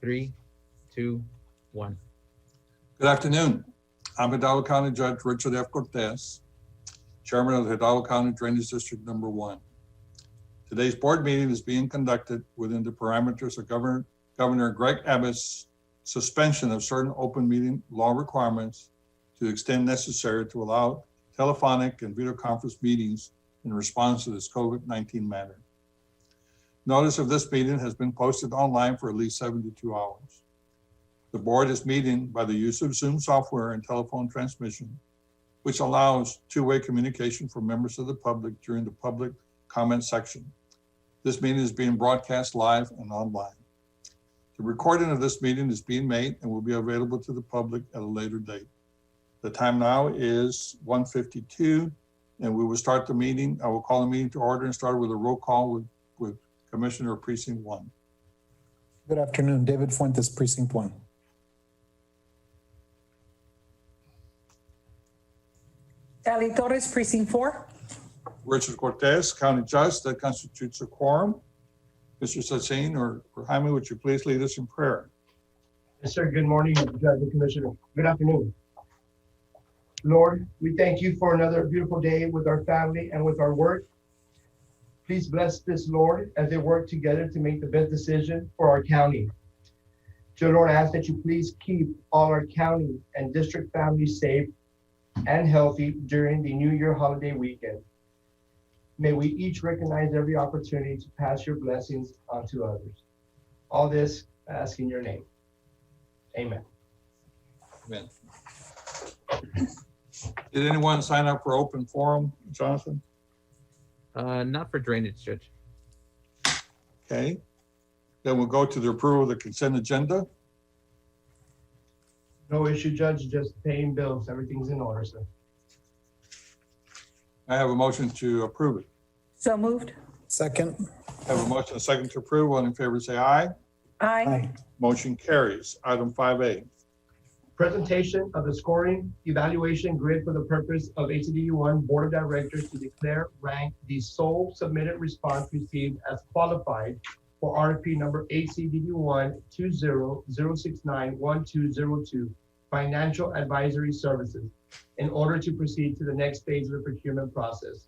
3, 2, 1. Good afternoon. I'm Hidalgo County Judge Richard F. Cortez, Chairman of the Hidalgo County Drainage District Number 1. Today's board meeting is being conducted within the parameters of Governor Greg Abbott's suspension of certain open meeting law requirements to the extent necessary to allow telephonic and video conference meetings in response to this COVID-19 matter. Notice of this meeting has been posted online for at least 72 hours. The board is meeting by the use of Zoom software and telephone transmission, which allows two-way communication for members of the public during the public comment section. This meeting is being broadcast live and online. The recording of this meeting is being made and will be available to the public at a later date. The time now is 1:52, and we will start the meeting. I will call the meeting to order and start with a roll call with Commissioner Precinct 1. Good afternoon, David Fuentes, Precinct 1. Ali Torres, Precinct 4. Richard Cortez, County Judge, that constitutes a quorum. Mr. Sachin or Jaime, would you please lead us in prayer? Yes, sir. Good morning, Judge and Commissioner. Good afternoon. Lord, we thank you for another beautiful day with our family and with our work. Please bless this, Lord, as they work together to make the best decision for our county. Dear Lord, I ask that you please keep all our county and district families safe and healthy during the New Year holiday weekend. May we each recognize every opportunity to pass your blessings on to others. All this I ask in your name. Amen. Amen. Did anyone sign up for open forum, Jonathan? Not for drainage, Judge. Okay. Then we'll go to the approval of the consent agenda. No issue, Judge, just paying bills. Everything's in order, sir. I have a motion to approve it. So moved. Second. I have a motion and a second to approve. All in favor say aye. Aye. Motion carries. Item 5A. Presentation of the scoring evaluation grid for the purpose of ACDU1 Board of Directors to declare rank the sole submitted response received as qualified for RFP number ACDU1 20-069-1202 Financial Advisory Services in order to proceed to the next phase of the procurement process.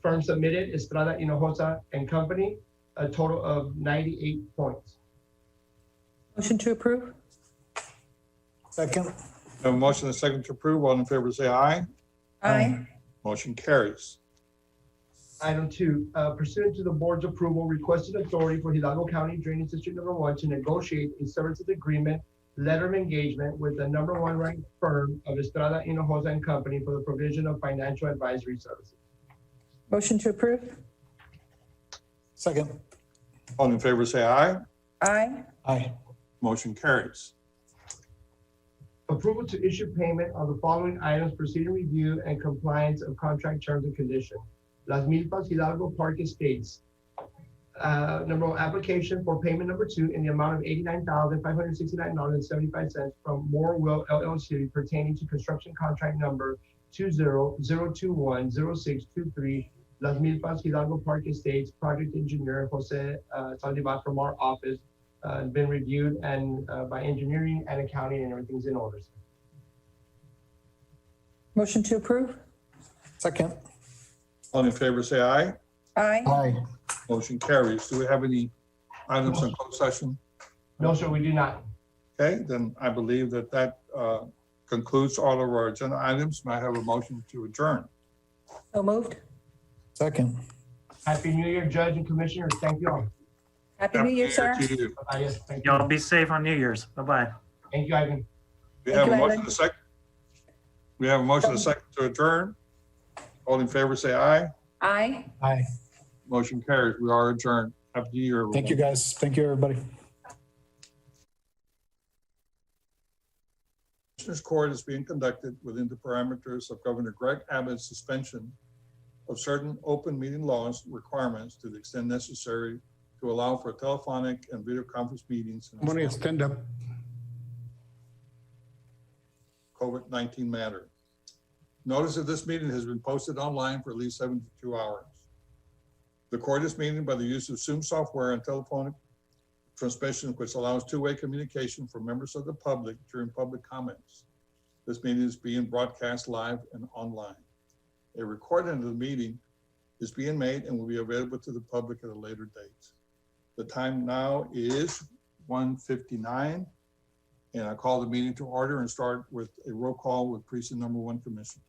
Firm submitted Estrada Hinojosa and Company, a total of 98 points. Motion to approve. Second. I have a motion and a second to approve. All in favor say aye. Aye. Motion carries. Item 2, pursuant to the board's approval, requested authority for Hidalgo County Drainage District Number 1 to negotiate a services agreement letter of engagement with the number 1 ranked firm of Estrada Hinojosa and Company for the provision of financial advisory services. Motion to approve. Second. All in favor say aye. Aye. Aye. Motion carries. Approval to issue payment on the following items: proceeding review and compliance of contract terms and conditions. Las Milpas Hidalgo Park Estates. Number 1, application for payment number 2 in the amount of $89,569.75 from Moore-Will LLC pertaining to construction contract number 20-021-0623. Las Milpas Hidalgo Park Estates, project engineer Jose Saldivar from our office, been reviewed and by engineering and accounting, and everything's in order. Motion to approve. Second. All in favor say aye. Aye. Aye. Motion carries. Do we have any items in closed session? No, sir, we do not. Okay, then I believe that concludes all of our agenda items. May I have a motion to adjourn? So moved. Second. Happy New Year, Judge and Commissioners. Thank you all. Happy New Year, sir. To you. Bye-bye. Yes, thank you. Y'all be safe on New Year's. Bye-bye. Thank you, Ivan. We Thank have you, a motion Ivan. to second. We have a motion to second to adjourn. All in favor say aye. Aye. Aye. Motion carries. We are adjourned. Happy New Year, everyone. Thank you, guys. Thank you, everybody. Commissioners Court is being conducted within the parameters of Governor Greg Abbott's suspension of certain open meeting laws requirements to the extent necessary to allow for telephonic and video conference meetings. Money, stand up. COVID-19 matter. Notice of this meeting has been posted online for at least 72 hours. The court is meeting by the use of Zoom software and telephonic transmission which allows two-way communication for members of the public during public comments. This meeting is being broadcast live and online. A recording of the meeting is being made and will be available to the public at a later date. The time now is 1:59, and I call the meeting to order and start with a roll call with precinct number 1 commissioner.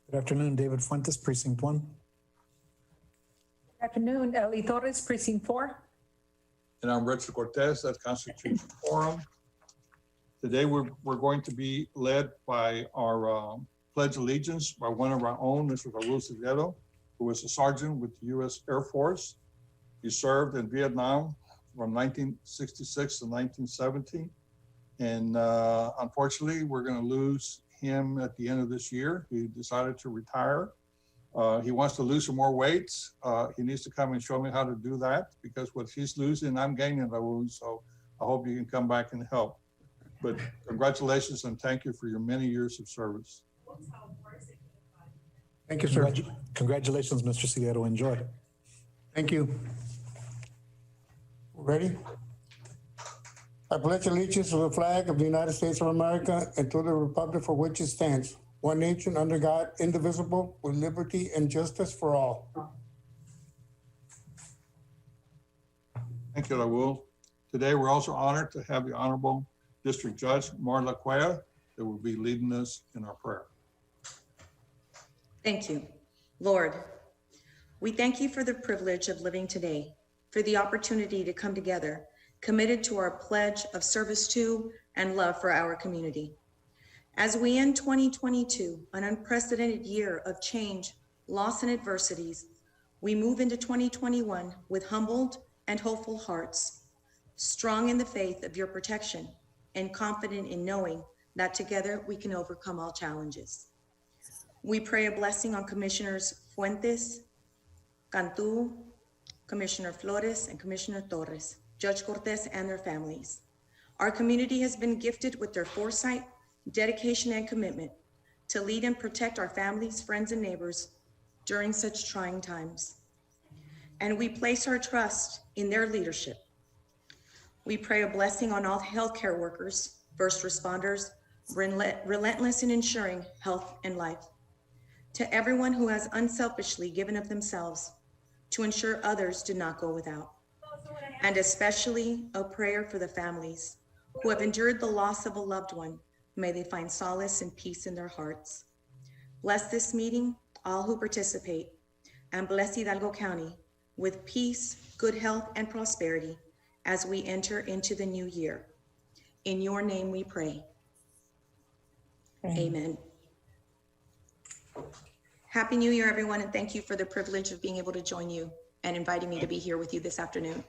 Good afternoon, David Fuentes, precinct 1. Good afternoon, Ellie Torres, precinct 4. And I'm Richard Cortez, that constitutes quorum. Today, we're going to be led by our Pledge of Allegiance by one of our own, Mr. Raul Silveiro, who was a sergeant with the U.S. Air Force. He served in Vietnam from 1966 to 1970. And unfortunately, we're going to lose him at the end of this year. He decided to retire. He wants to lose some more weight. He needs to come and show me how to do that, because what he's losing, I'm gaining, Raul. So I hope you can come back and help. But congratulations and thank you for your many years of service. Thank you, sir. Congratulations, Mr. Silveiro. Enjoy. Thank you. Ready? I pledge allegiance to the flag of the United States of America and to the republic for which it stands, one nation under God, indivisible, with liberty and justice for all. Thank you, Raul. Today, we're also honored to have the Honorable District Judge Marla Cuella that will be leading us in our prayer. Thank you. Lord, we thank you for the privilege of living today, for the opportunity to come together, committed to our pledge of service to and love for our community. As we end 2022, an unprecedented year of change, loss, and adversities, we move into 2021 with humbled and hopeful hearts, strong in the faith of your protection and confident in knowing that together we can overcome all challenges. We pray a blessing on Commissioners Fuentes, Cantu, Commissioner Flores, and Commissioner Torres, Judge Cortez, and their families. Our community has been gifted with their foresight, dedication, and commitment to lead and protect our families, friends, and neighbors during such trying times. And we place our trust in their leadership. We pray a blessing on all healthcare workers, first responders, relentless in ensuring health and life. To everyone who has unselfishly given of themselves to ensure others do not go without. And especially a prayer for the families who have endured the loss of a loved one. May they find solace and peace in their hearts. Bless this meeting, all who participate, and bless Hidalgo County with peace, good health, and prosperity as we enter into the new year. In your name we pray. Amen. Happy New Year, everyone, and thank you for the privilege of being able to join you and inviting me to be here with you this afternoon.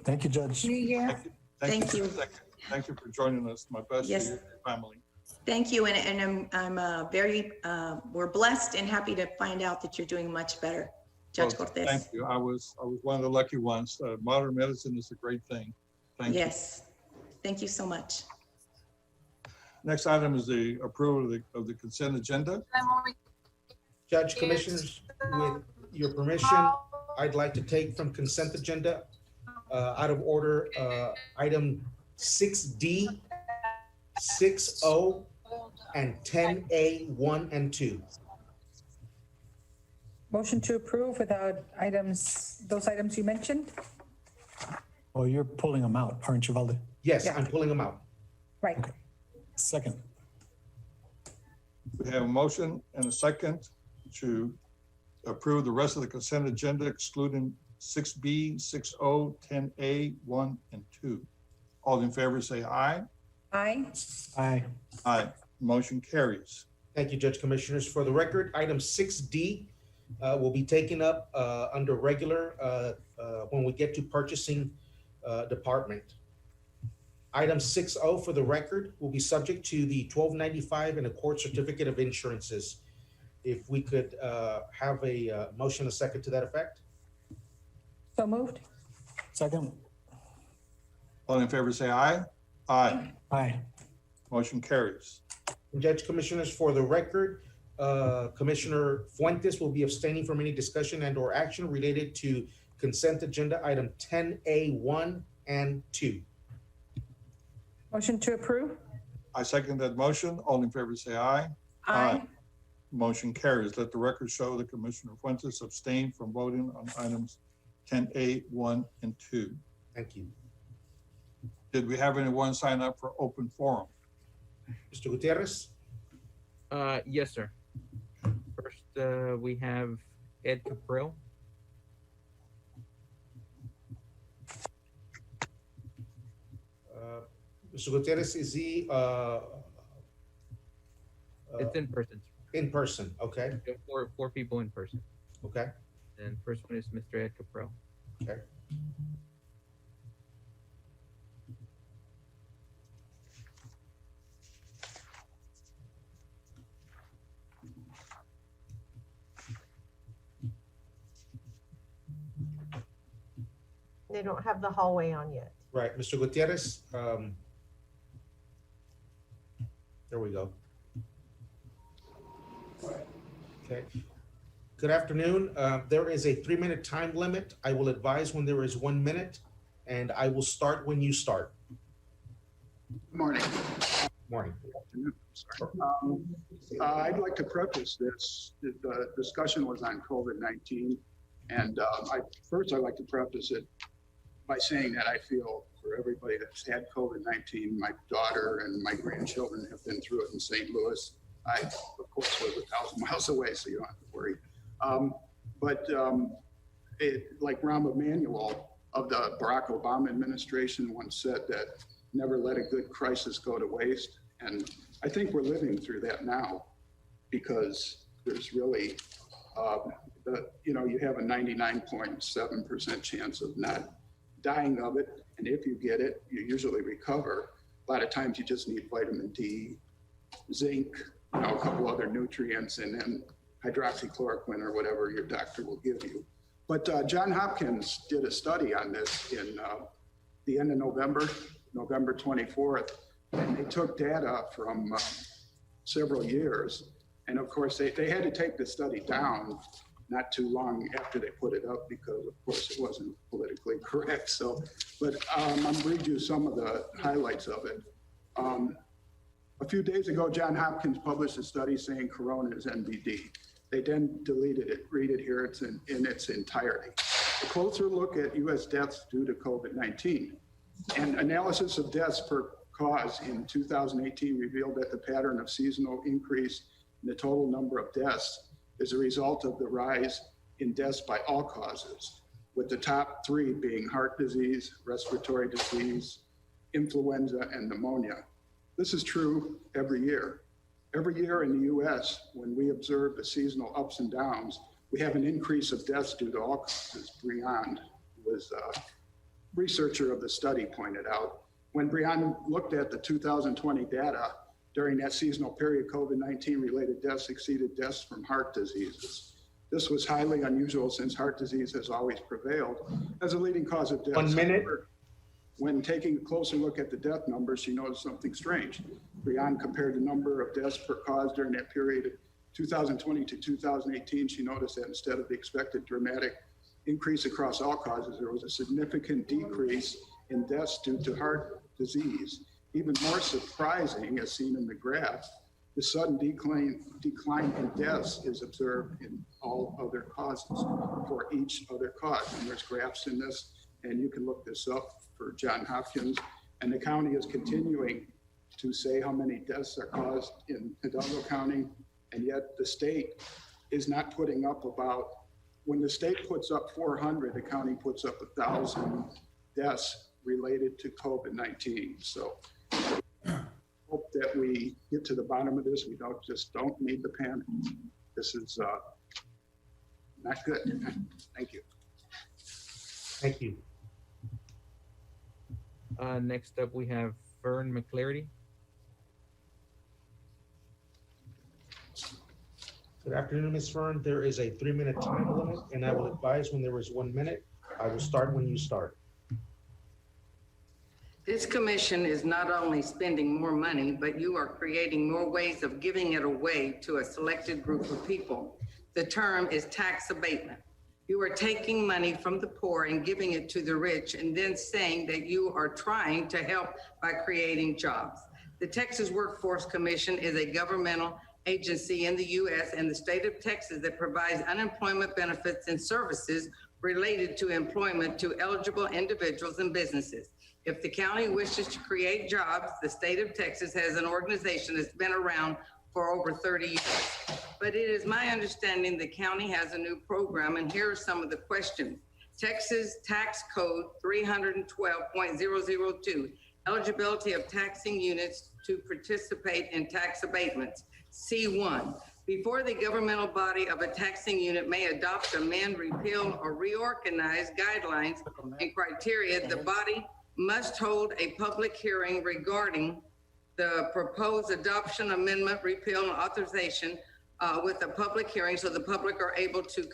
Thank you, Judge. New Year. Thank you. Thank you for joining us. My best to Yes. you and your family. Thank you, and I'm very, we're blessed and happy to find out that you're doing much better, Judge Well, Cortez. Thank you. I was one of the lucky ones. Modern medicine is a great thing. Thank you. Yes, thank you so much. Next item is the approval of the consent agenda. Judge, Commissioners, with your permission, I'd like to take from consent agenda, out of order, item 6D, 6O, and 10A, 1 and 2. Motion to approve without those items you mentioned? Oh, you're pulling them out, aren't you, Valde? Yes, Yeah. I'm pulling them out. Right. Second. We have a motion and a second to approve the rest of the consent agenda excluding 6B, 6O, 10A, 1, and 2. All in favor say aye. Aye. Aye. Aye. Motion carries. Thank you, Judge Commissioners. For the record, item 6D will be taken up under regular when we get to purchasing department. Item 6O for the record will be subject to the 1295 and a court certificate of insurances. If we could have a motion, a second to that effect. So moved. Second. All in favor say aye. Aye. Aye. Motion carries. And Judge Commissioners, for the record, Commissioner Fuentes will be abstaining from any discussion and or action related to consent agenda, item 10A1 and 2. Motion to approve? I second that motion. All in favor, say aye. Aye. Motion carries. Let the record show that Commissioner Fuentes abstained from voting on items 10A, 1, and 2. Thank you. Did we have anyone sign up for open forum? Mr. Gutierrez? Yes, sir. First, we have Ed Caprill. Mr. Gutierrez, is he It's in person. in person? Okay, We have four people in person. okay, And first one is Mr. Ed Caprill. okay. They don't have the hallway on yet. Right, Mr. Gutierrez, there we go. Okay. Good afternoon. There is a 3-minute time limit. I will advise when there is 1 minute, and I will start when you start. Morning. Morning. I'd like to preface this. The discussion was on COVID-19. And I'd like to preface it by saying that I feel for everybody that's had COVID-19, my daughter and my grandchildren have been through it in St. Louis. I, of course, live 1,000 miles away, so you don't have to worry. Like Rahm Emanuel of the Barack Obama administration once said that never let a good crisis go to waste. And I think we're living through that now because there's really, you have a 99.7% chance of not dying of it. And if you get it, you usually recover. A lot of times you just need vitamin D, zinc, a couple other nutrients, and then hydroxychloroquine or whatever your doctor will give you. But Johns Hopkins did a study on this in the end of November 24th, and they took data from several years. And of course, they had to take the study down not too long after they put it up because, of course, it wasn't politically correct. So, but I'm going to read you some of the highlights of it. A few days ago, Johns Hopkins published a study saying corona is NBD. They then deleted it. Read it here. It's in its entirety. A closer look at U.S. deaths due to COVID-19. And analysis of deaths per cause in 2018 revealed that the pattern of seasonal increase in the total number of deaths is a result of the rise in deaths by all causes, with the top 3 being heart disease, respiratory disease, influenza, and pneumonia. This is true every year. Every year in the US, when we observe the seasonal ups and downs, we have an increase of deaths due to all causes. Briand was a researcher of the study pointed out. When Briand looked at the 2020 data, during that seasonal period, COVID-19 related deaths exceeded deaths from heart diseases. This was highly unusual since heart disease has always prevailed as a leading cause of death. 1 minute. When taking a closer look at the death numbers, she noticed something strange. Briand compared the number of deaths per cause during that period of 2020 to 2018. She noticed that instead of the expected dramatic increase across all causes, there was a significant decrease in deaths due to heart disease. Even more surprising, as seen in the graph, the sudden decline in deaths is observed in all other causes for each other cause. And there's graphs in this, and you can look this up for Johns Hopkins. And the county is continuing to say how many deaths are caused in Hidalgo County, and yet the state is not putting up when the state puts up 400, the county puts up 1,000 deaths related to COVID-19. So hope that we get to the bottom of this. We don't need the panic. This is not good. Thank you. Thank you. Next up, we have Fern McClarty. Good afternoon, Ms. Fern. There is a 3-minute time limit, and I will advise when there is 1 minute. I will start when you start. This commission is not only spending more money, but you are creating more ways of giving it away to a selected group of people. The term is tax abatement. You are taking money from the poor and giving it to the rich and then saying that you are trying to help by creating jobs. The Texas Workforce Commission is a governmental agency in the U.S. and the state of Texas that provides unemployment benefits and services related to employment to eligible individuals and businesses. If the county wishes to create jobs, the state of Texas has an organization that's been around for over 30 years. But it is my understanding the county has a new program, and here are some of the questions. Texas Tax Code 312.002, eligibility of taxing units to participate in tax abatements. C1, before the governmental body of a taxing unit may adopt, amend, repeal, or reorganize guidelines and criteria, the body must hold a public hearing regarding the proposed adoption, amendment, repeal, and authorization with a public hearing so the public are able to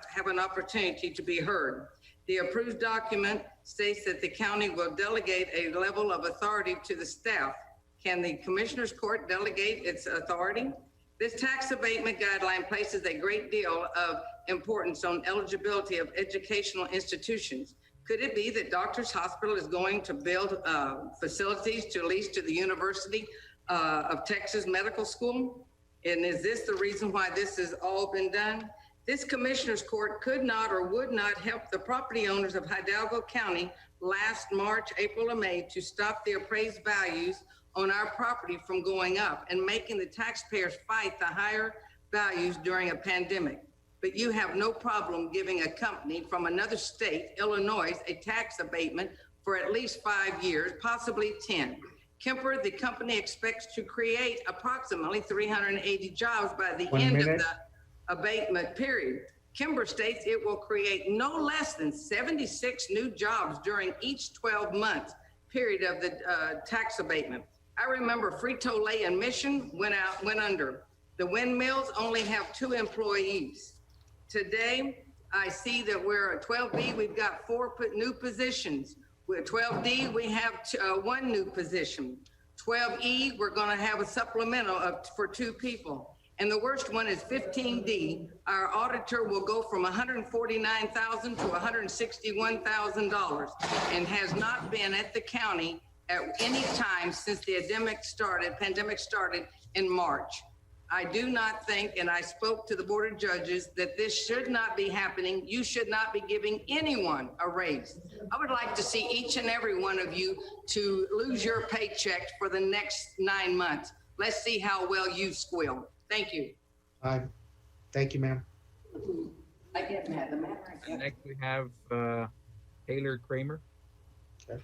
have an opportunity to be heard. The approved document states that the county will delegate a level of authority to the staff. Can the Commissioners Court delegate its authority? This tax abatement guideline places a great deal of importance on eligibility of educational institutions. Could it be that Doctors Hospital is going to build facilities to lease to the University of Texas Medical School? And is this the reason why this has all been done? This Commissioners Court could not or would not help the property owners of Hidalgo County last March, April, and May to stop the appraised values on our property from going up and making the taxpayers fight the higher values during a pandemic. But you have no problem giving a company from another state, Illinois, a tax abatement for at least 5 years, possibly 10. Kemper, the company expects to create approximately 380 jobs by the end of the abatement period. Kemper states it will create no less than 76 new jobs during each 12-month period of the tax abatement. I remember Frito-Lay and Mission went under. The windmills only have 2 employees. Today, I see that we're at 12B, we've got 4 new positions. With 12D, we have 1 new position. 12E, we're gonna have a supplemental for 2 people. And the worst one is 15D. Our auditor will go from $149,000 to $161,000 and has not been at the county at any time since the pandemic started in March. I do not think, and I spoke to the Board of Judges, that this should not be happening. You should not be giving anyone a raise. I would like to see each and every one of you to lose your paycheck for the next 9 months. Let's see how well you squeal. Thank you. Thank you, ma'am. I get mad. The matter I get. Next we have Taylor Cramer. Okay.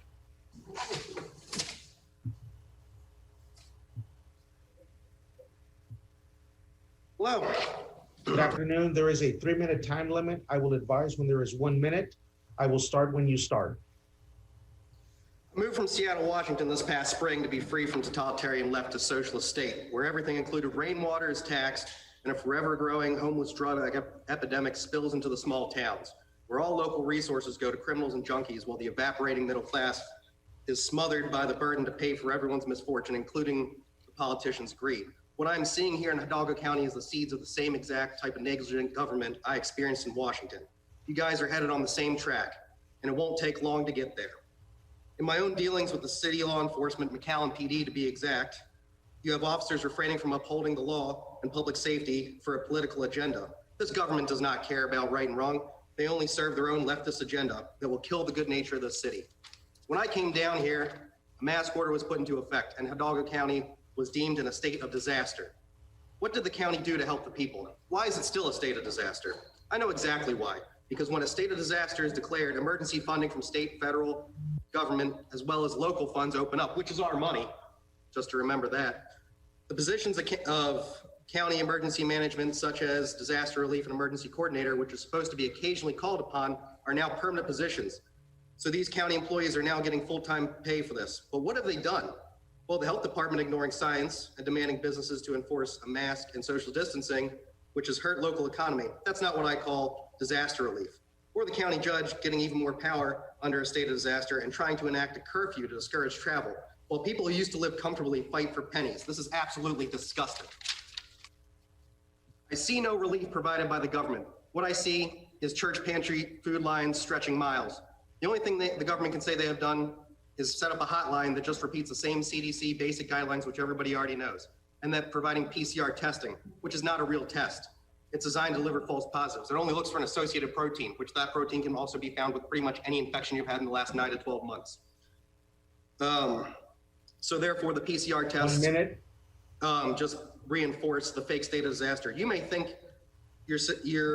Hello. Good afternoon. There is a 3-minute time limit. I will advise when there is 1 minute. I will start when you start. I moved from Seattle, Washington this past spring to be free from totalitarian leftist socialist state, where everything included rainwater is taxed and a forever growing homeless drug epidemic spills into the small towns, where all local resources go to criminals and junkies while the evaporating middle class is smothered by the burden to pay for everyone's misfortune, including the politicians' greed. What I'm seeing here in Hidalgo County is the seeds of the same exact type of negligent government I experienced in Washington. You guys are headed on the same track, and it won't take long to get there. In my own dealings with the city law enforcement, McAllen PD to be exact, you have officers refraining from upholding the law and public safety for a political agenda. This government does not care about right and wrong. They only serve their own leftist agenda that will kill the good nature of the city. When I came down here, a mask order was put into effect and Hidalgo County was deemed in a state of disaster. What did the county do to help the people? Why is it still a state of disaster? I know exactly why. Because when a state of disaster is declared, emergency funding from state, federal government, as well as local funds open up, which is our money, just to remember that. The positions of county emergency management, such as disaster relief and emergency coordinator, which is supposed to be occasionally called upon, are now permanent positions. So these county employees are now getting full-time pay for this. But what have they done? Well, the health department ignoring science and demanding businesses to enforce a mask and social distancing, which has hurt local economy. That's not what I call disaster relief. Or the county judge getting even more power under a state of disaster and trying to enact a curfew to discourage travel, while people who used to live comfortably fight for pennies. This is absolutely disgusting. I see no relief provided by the government. What I see is church pantry food lines stretching miles. The only thing the government can say they have done is set up a hotline that just repeats the same CDC basic guidelines, which everybody already knows, and that providing PCR testing, which is not a real test. It's designed to deliver false positives. It only looks for an associated protein, which that protein can also be found with pretty much any infection you've had in the last 9 to 12 months. So therefore, the PCR test 1 minute. just reinforce the fake state of disaster. You may think you're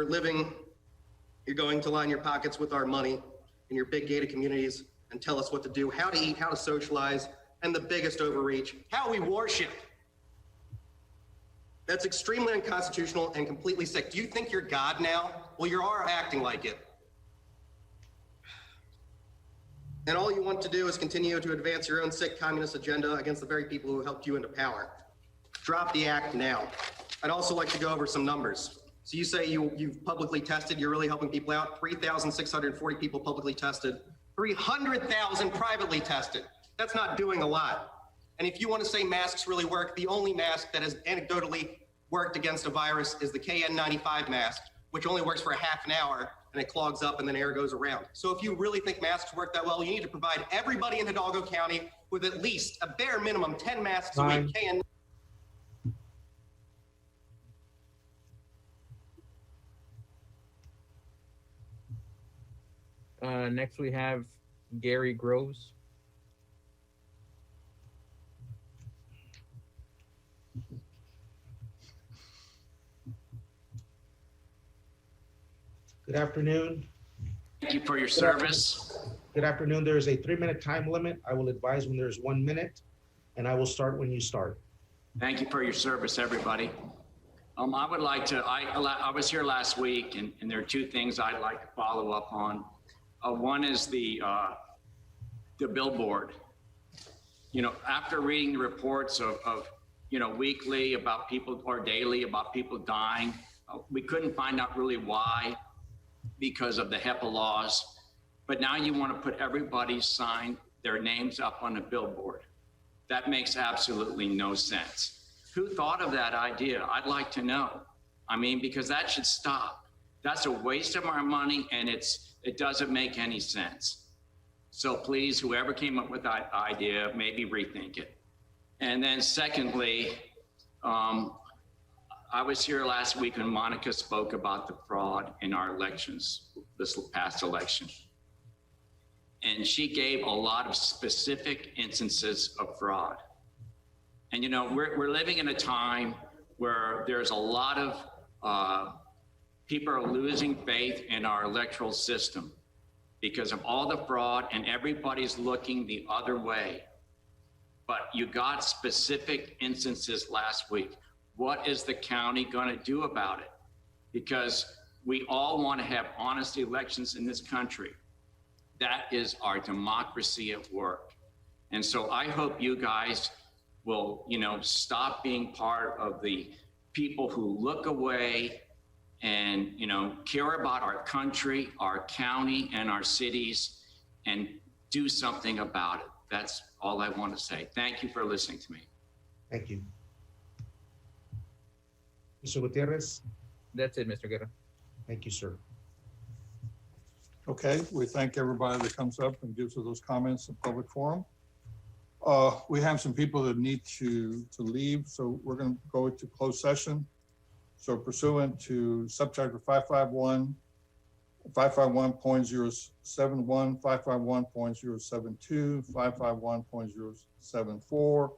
going to line your pockets with our money in your big gated communities and tell us what to do, how to eat, how to socialize, and the biggest overreach, how we worship. That's extremely unconstitutional and completely sick. Do you think you're God now? Well, you are acting like it. And all you want to do is continue to advance your own sick communist agenda against the very people who helped you into power. Drop the act now. I'd also like to go over some numbers. So you say you've publicly tested, you're really helping people out. 3,640 people publicly tested, 300,000 privately tested. That's not doing a lot. And if you want to say masks really work, the only mask that has anecdotally worked against a virus is the KN95 mask, which only works for a half an hour and it clogs up and then air goes around. So if you really think masks work that well, you need to provide everybody in Hidalgo County with at least a bare minimum 10 masks a week. Next we have Gary Groves. Good afternoon. Thank you for your service. Good afternoon. There is a 3-minute time limit. I will advise when there's 1 minute, and I will start when you start. Thank you for your service, everybody. I would like to, I was here last week, and there are 2 things I'd like to follow up on. One is the billboard. You know, after reading the reports of weekly about people or daily about people dying, we couldn't find out really why, because of the HEPA laws. But now you want to put everybody's sign, their names up on a billboard. That makes absolutely no sense. Who thought of that idea? I'd like to know. I mean, because that should stop. That's a waste of our money, and it doesn't make any sense. So please, whoever came up with that idea, maybe rethink it. And then secondly, I was here last week when Monica spoke about the fraud in our elections, this past election. And she gave a lot of specific instances of fraud. And you know, we're living in a time where there's a lot of people are losing faith in our electoral system because of all the fraud, and everybody's looking the other way. But you got specific instances last week. What is the county going to do about it? Because we all want to have honest elections in this country. That is our democracy at work. And so I hope you guys will, stop being part of the people who look away and, care about our country, our county, and our cities, and do something about it. That's all I want to say. Thank you for listening to me. Thank you. Mr. Gutierrez? That's it, Mr. Guerra. Thank you, sir. Okay, we thank everybody that comes up and gives us those comments in public forum. We have some people that need to leave, so we're going to go into closed session. So pursuant to subchapter 551, 551.071, 551.072, 551.074,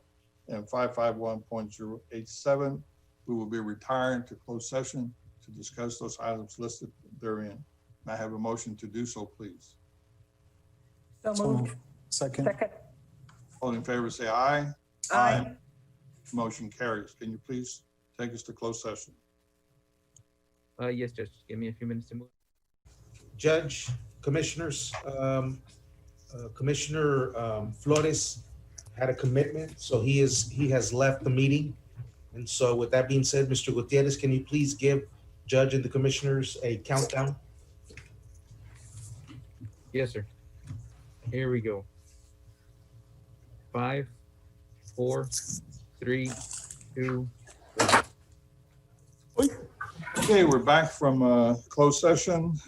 and 551.087, we will be retiring to closed session to discuss those items listed therein. May I have a motion to do so, please? So moved. Second. Second. All in favor, say aye. Aye. Motion carries. Can you please take us to closed session? Yes, Judge. Give me a few minutes to move. Judge, commissioners, Commissioner Flores had a commitment, so he has left the meeting. And so with that being said, Mr. Gutierrez, can you please give Judge and the commissioners a countdown? Yes, sir. Here we go. 5, 4, 3, 2, 1. Okay, we're back from closed session.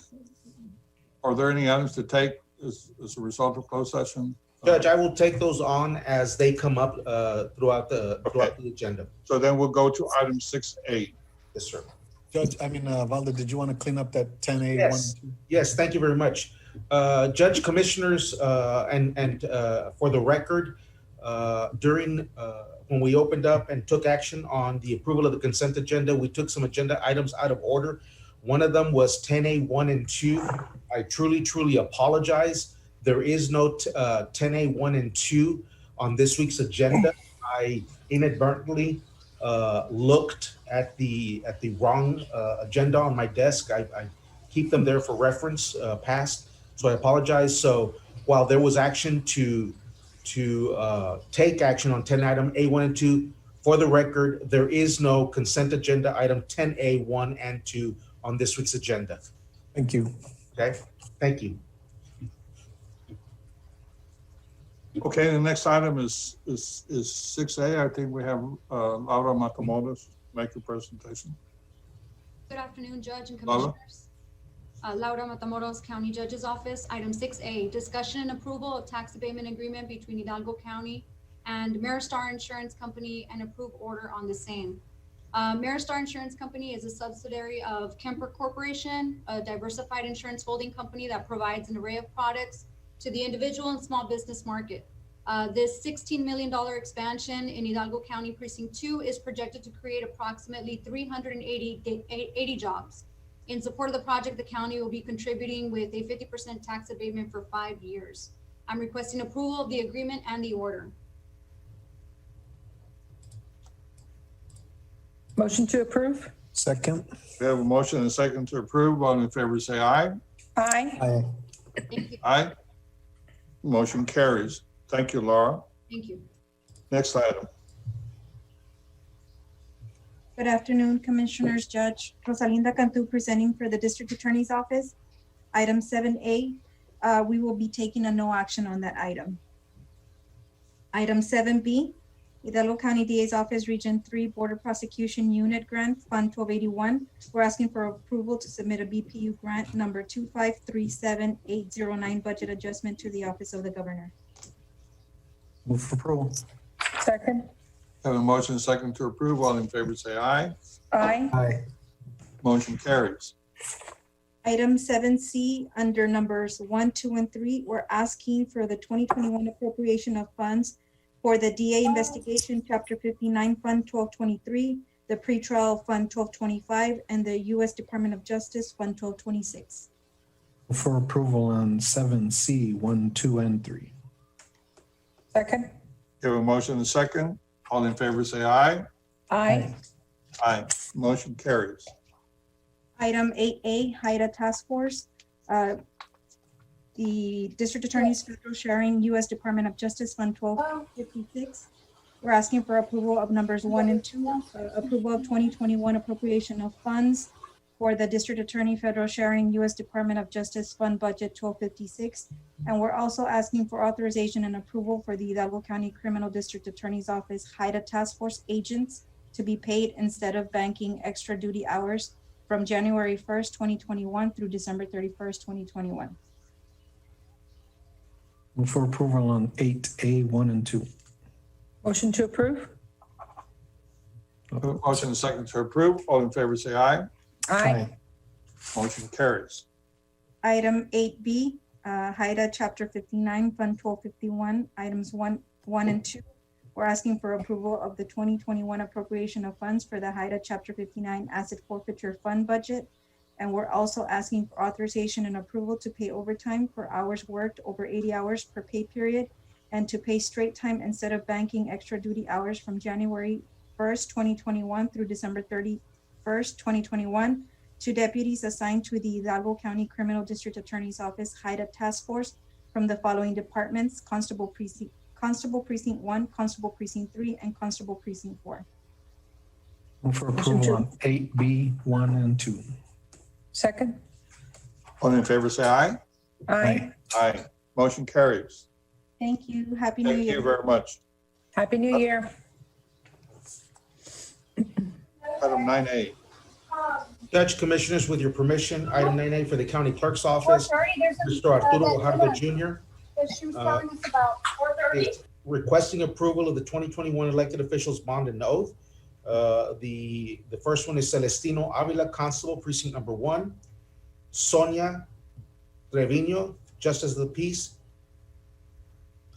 Are there any items to take as a result of closed session? Judge, I will take those on as they come up throughout the agenda. So then we'll go to item 6A. Yes, sir. Judge, Valda, did you want to clean up that 10A? Yes. Yes, thank you very much. Judge, Commissioners, and for the record, during when we opened up and took action on the approval of the consent agenda, we took some agenda items out of order. One of them was 10A 1 and 2. I truly apologize. There is no 10A 1 and 2 on this week's agenda. I inadvertently looked at the wrong agenda on my desk. I keep them there for reference past, so I apologize. So while there was action to take action on 10 item A1 and 2, for the record, there is no consent agenda item 10A 1 and 2 on this week's agenda. Thank you. Okay, thank you. Okay, the next item is 6A. I think we have Laura Matamoros make a presentation. Good afternoon, Judge and Laura? Commissioners. Laura Matamoros, County Judge's Office. Item 6A, discussion and approval of tax abatement agreement between Hidalgo County and Maristar Insurance Company and approve order on the same. Maristar Insurance Company is a subsidiary of Kemper Corporation, a diversified insurance holding company that provides an array of products to the individual and small business market. This $16 million expansion in Hidalgo County Precinct 2 is projected to create approximately 380 jobs. In support of the project, the county will be contributing with a 50% tax abatement for 5 years. I'm requesting approval of the agreement and the order. Motion to approve? Second. We have a motion and a second to approve. All in favor, say aye. Aye. Aye. Thank you. Aye. Motion carries. Thank you, Laura. Thank you. Next item. Good afternoon, Commissioners. Judge Rosalinda Cantu presenting for the District Attorney's Office. Item 7A, we will be taking a no action on that item. Item 7B, Hidalgo County DA's Office Region 3 Border Prosecution Unit Grant Fund 1281. We're asking for approval to submit a BPU grant number 2537809 budget adjustment to the Office of the Governor. Move for approval. Second? Have a motion and a second to approve. All in favor, say aye. Aye. Aye. Motion carries. Item 7C, under numbers 1, 2, and 3, we're asking for the 2021 appropriation of funds for the DA Investigation Chapter 59 Fund 1223, the Pretrial Fund 1225, and the U.S. Department of Justice Fund 1226. Move for approval on 7C, 1, 2, and 3. Second? Have a motion and a second. All in favor, say aye. Aye. Aye. Motion carries. Item 8A, HIDA Task Force. The District Attorney's Federal Sharing U.S. Department of Justice Fund 1256. We're asking for approval of numbers 1 and 2, approval of 2021 appropriation of funds for the District Attorney Federal Sharing U.S. Department of Justice Fund Budget 1256. And we're also asking for authorization and approval for the Hidalgo County Criminal District Attorney's Office HIDA Task Force agents to be paid instead of banking extra duty hours from January 1st, 2021 through December 31st, 2021. Move for approval on 8A, 1, and 2. Motion to approve? Motion and a second to approve. All in favor, say aye. Aye. Motion carries. Item 8B, HIDA Chapter 59, Fund 1251, items 1, and 2. We're asking for approval of the 2021 appropriation of funds for the HIDA Chapter 59 Asset Forfeiture Fund budget. And we're also asking for authorization and approval to pay overtime for hours worked over 80 hours per pay period and to pay straight time instead of banking extra duty hours from January 1st, 2021 through December 31st, 2021 to deputies assigned to the Hidalgo County Criminal District Attorney's Office HIDA Task Force from the following departments: Constable Precinct 1, Constable Precinct 3, and Constable Precinct 4. Move for approval on 8B, 1, and 2. Second? All in favor, say aye. Aye. Aye. Motion carries. Thank you. Happy New Year. Thank you very much. Happy New Year. Item 9A. Judge, Commissioners, with your permission, item 9A for the County Clerk's Office, Mr. Arturo Guajardo Jr. Is requesting approval of the 2021 elected officials bond and oath. The first one is Celestino Avila, Constable, Precinct Number 1. Sonia Trevino, Justice of the Peace.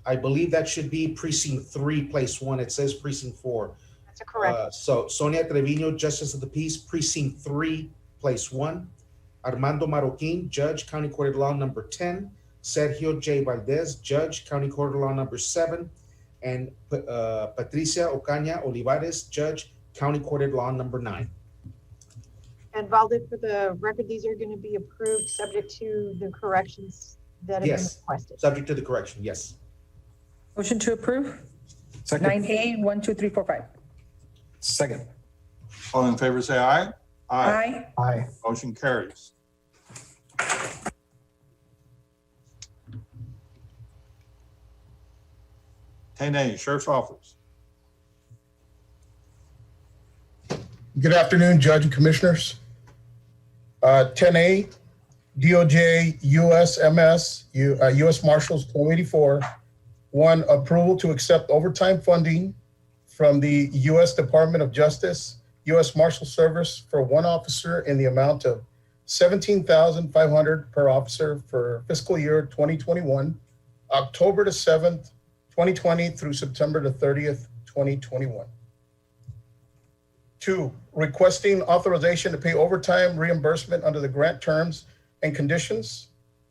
I believe that should be Precinct 3, Place 1. It says Precinct 4. That's correct. So Sonia Trevino, Justice of the Peace, Precinct 3, Place 1. Armando Marroquin, Judge, County Court of Law Number 10. Sergio J. Valdez, Judge, County Court of Law Number 7. And Patricia Ocaña Olivares, Judge, County Court of Law Number 9. And Valdez, for the record, these are going to be approved subject to the corrections that have been Yes, requested. subject to the correction, yes. Motion to approve? Second. 9A, 1, 2, 3, 4, 5. Second. All in favor, say aye. Aye. Aye. Motion carries. Ten A, Sheriff's Office. Good afternoon, Judge and Commissioners. 10A, DOJ USMS, U.S. Marshals 484. One, approval to accept overtime funding from the U.S. Department of Justice, U.S. Marshal Service for one officer in the amount of $17,500 per officer for fiscal year 2021, October the 7th, 2020 through September the 30th, 2021. 2, requesting authorization to pay overtime reimbursement under the grant terms and conditions.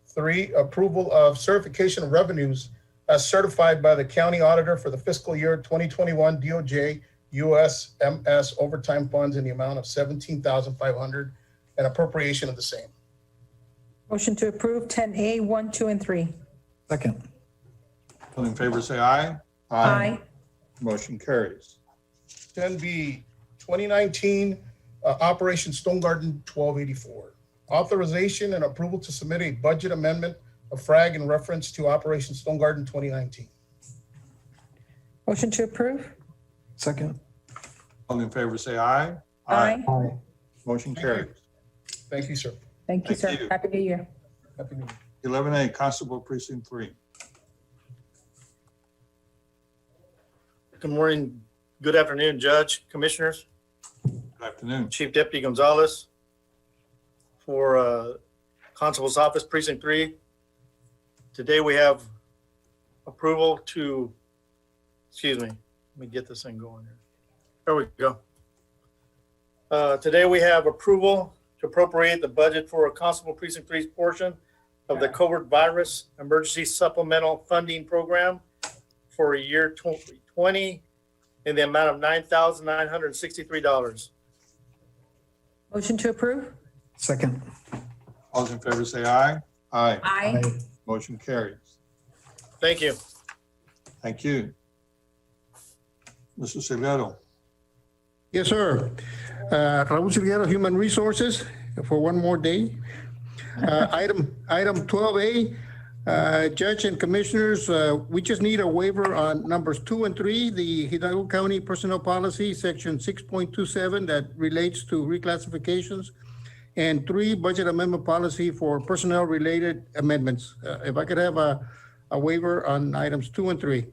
3, approval of certification of revenues as certified by the county auditor for the fiscal year 2021 DOJ USMS overtime funds in the amount of $17,500 and appropriation of the same. Motion to approve 10A, 1, 2, and 3. Second. All in favor, say aye. Aye. Motion carries. 10B, 2019 Operation Stone Garden 1284. Authorization and approval to submit a budget amendment of FRAG in reference to Operation Stone Garden 2019. Motion to approve? Second. All in favor, say aye. Aye. Aye. Motion carries. Thank you, sir. Thank you, sir. Thank you. Happy New Year. Happy New Year. 11A, Constable Precinct 3. Good morning, good afternoon, Judge, Commissioners, Good afternoon. Chief Deputy Gonzalez for Constable's Office Precinct 3. Today we have approval to, excuse me, let me get this thing going here. There we go. Today we have approval to appropriate the budget for a Constable Precinct 3's portion of the COVID virus emergency supplemental funding program for year 2020 in the amount of $9,963. Motion to approve? Second. All in favor, say aye. Aye. Aye. Motion carries. Thank you. Thank you. Mr. Silvero. Yes, sir. Raul Silguero, Human Resources, for one more day. Item 12A, Judge and Commissioners, we just need a waiver on numbers 2 and 3, the Hidalgo County Personnel Policy, Section 6.27, that relates to reclassifications, and 3, Budget Amendment Policy for personnel-related amendments. If I could have a waiver on items 2 and 3.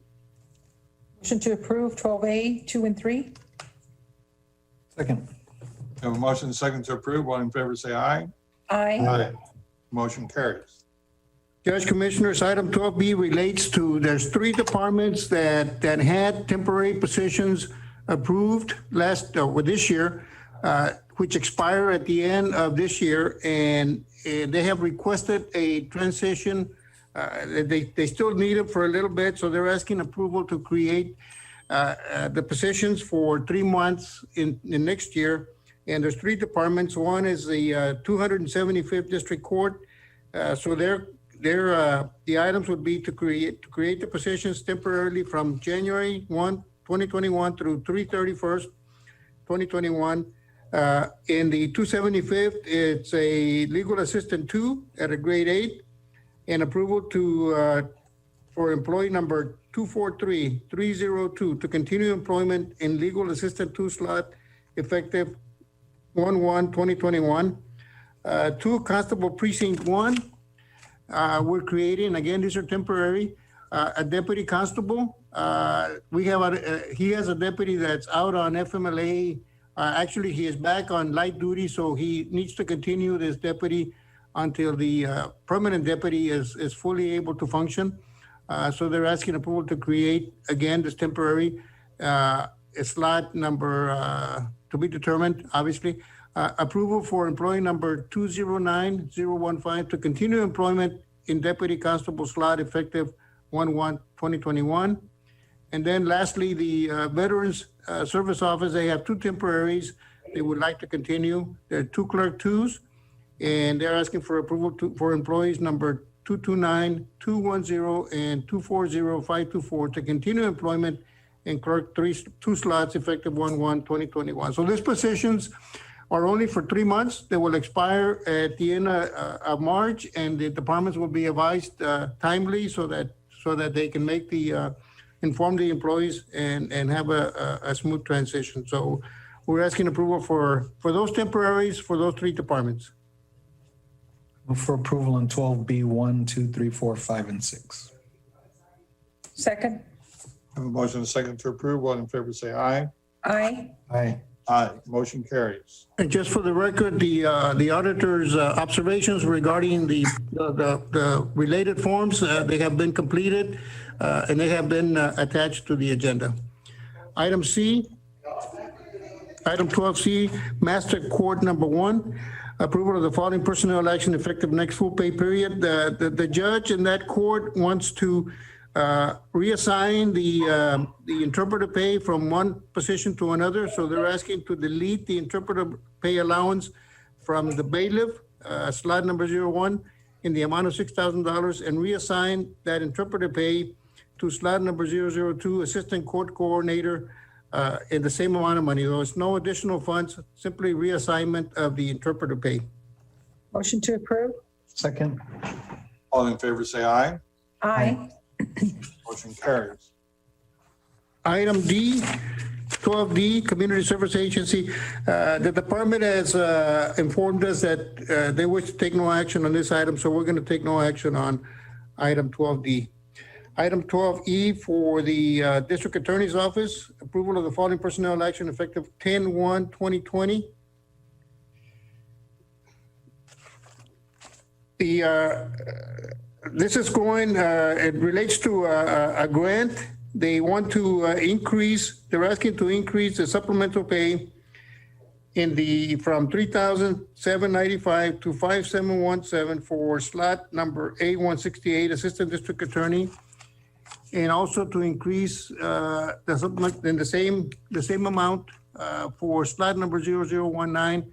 Motion to approve 12A, 2, and 3. Second. We have a motion and a second to approve. All in favor, say aye. Aye. Motion carries. Judge, Commissioners, item 12B relates to, there's 3 departments that had temporary positions approved this year, which expire at the end of this year, and they have requested a transition. They still need it for a little bit, so they're asking approval to create the positions for 3 months in next year. And there's 3 departments. One is the 275th District Court. So the items would be to create the positions temporarily from January 1, 2021 through 3/31, 2021. In the 275th, it's a legal assistant 2 at a grade 8, and approval for employee number 243302 to continue employment in legal assistant 2 slot effective 1/1/2021. Two, Constable Precinct 1. We're creating, again, these are temporary, a deputy constable. He has a deputy that's out on FMLA. Actually, he is back on light duty, so he needs to continue this deputy until the permanent deputy is fully able to function. So they're asking approval to create, again, this temporary slot number to be determined, obviously. Approval for employee number 209015 to continue employment in deputy constable slot effective 1/1/2021. And then lastly, the Veterans Service Office, they have two temporaries they would like to continue. They're two clerk twos, and they're asking for approval for employees number 229-210 and 240-524 to continue employment in clerk two slots effective 1/1/2021. So these positions are only for 3 months. They will expire at the end of March, and the departments will be advised timely so that they can make inform the employees and have a smooth transition. So we're asking approval for those temporaries for those three departments. Move for approval on 12B, 1, 2, 3, 4, 5, and 6. Second. Have a motion and a second to approve. All in favor, say aye. Aye. Aye. Aye. Motion carries. And just for the record, the auditor's observations regarding the related forms, they have been completed and they have been attached to the agenda. Item 12C, Master Court number 1, approval of the following personnel action effective next full pay period. The judge in that court wants to reassign the interpreter pay from one position to another. So they're asking to delete the interpreter pay allowance from the bailiff, slot number 01, in the amount of $6,000 and reassign that interpreter pay to slot number 002, assistant court coordinator, in the same amount of money. There's no additional funds, simply reassignment of the interpreter pay. Motion to approve? Second. All in favor, say aye. Aye. Motion carries. Item D, 12D, Community Service Agency. The department has informed us that they wish to take no action on this item, so we're going to take no action on item 12D. Item 12E for the District Attorney's Office, approval of the following personnel action effective 10/1/2020. This is going, it relates to a grant. They want to they're asking to increase the supplemental pay from $3,795 to $5,717 for slot number A168, Assistant District Attorney. And also to increase the supplement in the same amount for slot number 0019.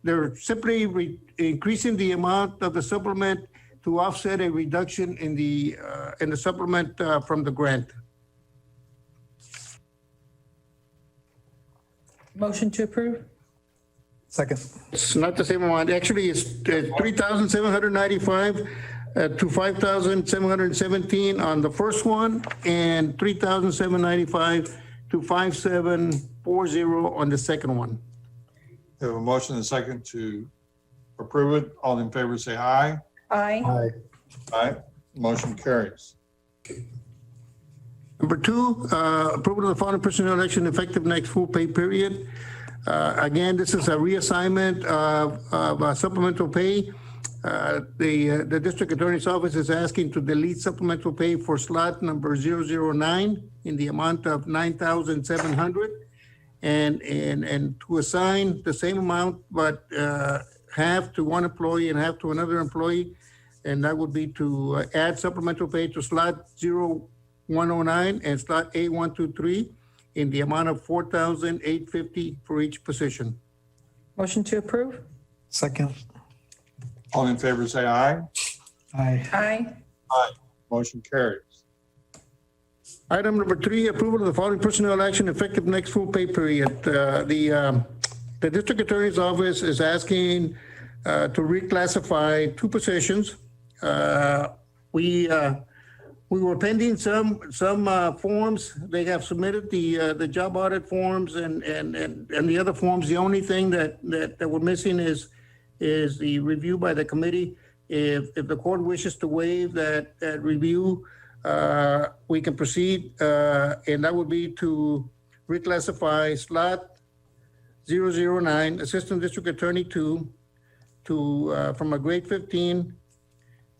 They're simply increasing the amount of the supplement to offset a reduction in the supplement from the grant. Motion to approve? Second. It's not the same amount. Actually, it's $3,795 to $5,717 on the first one, and $3,795 to $5,740 on the second one. We have a motion and a second to approve it. All in favor, say aye. Aye. Aye. Aye. Motion carries. Number 2, approval of the following personnel action effective next full pay period. Again, this is a reassignment of supplemental pay. The District Attorney's Office is asking to delete supplemental pay for slot number 009 in the amount of $9,700 and to assign the same amount, but half to one employee and half to another employee. And that would be to add supplemental pay to slot 0109 and slot A123 in the amount of $4,850 for each position. Motion to approve? Second. All in favor, say aye. Aye. Aye. Aye. Motion carries. Item number 3, approval of the following personnel action effective next full pay period. The District Attorney's Office is asking to reclassify 2 positions. We We were pending some forms. They have submitted the job audit forms and the other forms. The only thing that we're missing is the review by the committee. If the court wishes to waive that review, we can proceed, and that would be to reclassify slot 009, Assistant District Attorney 2, from a grade 15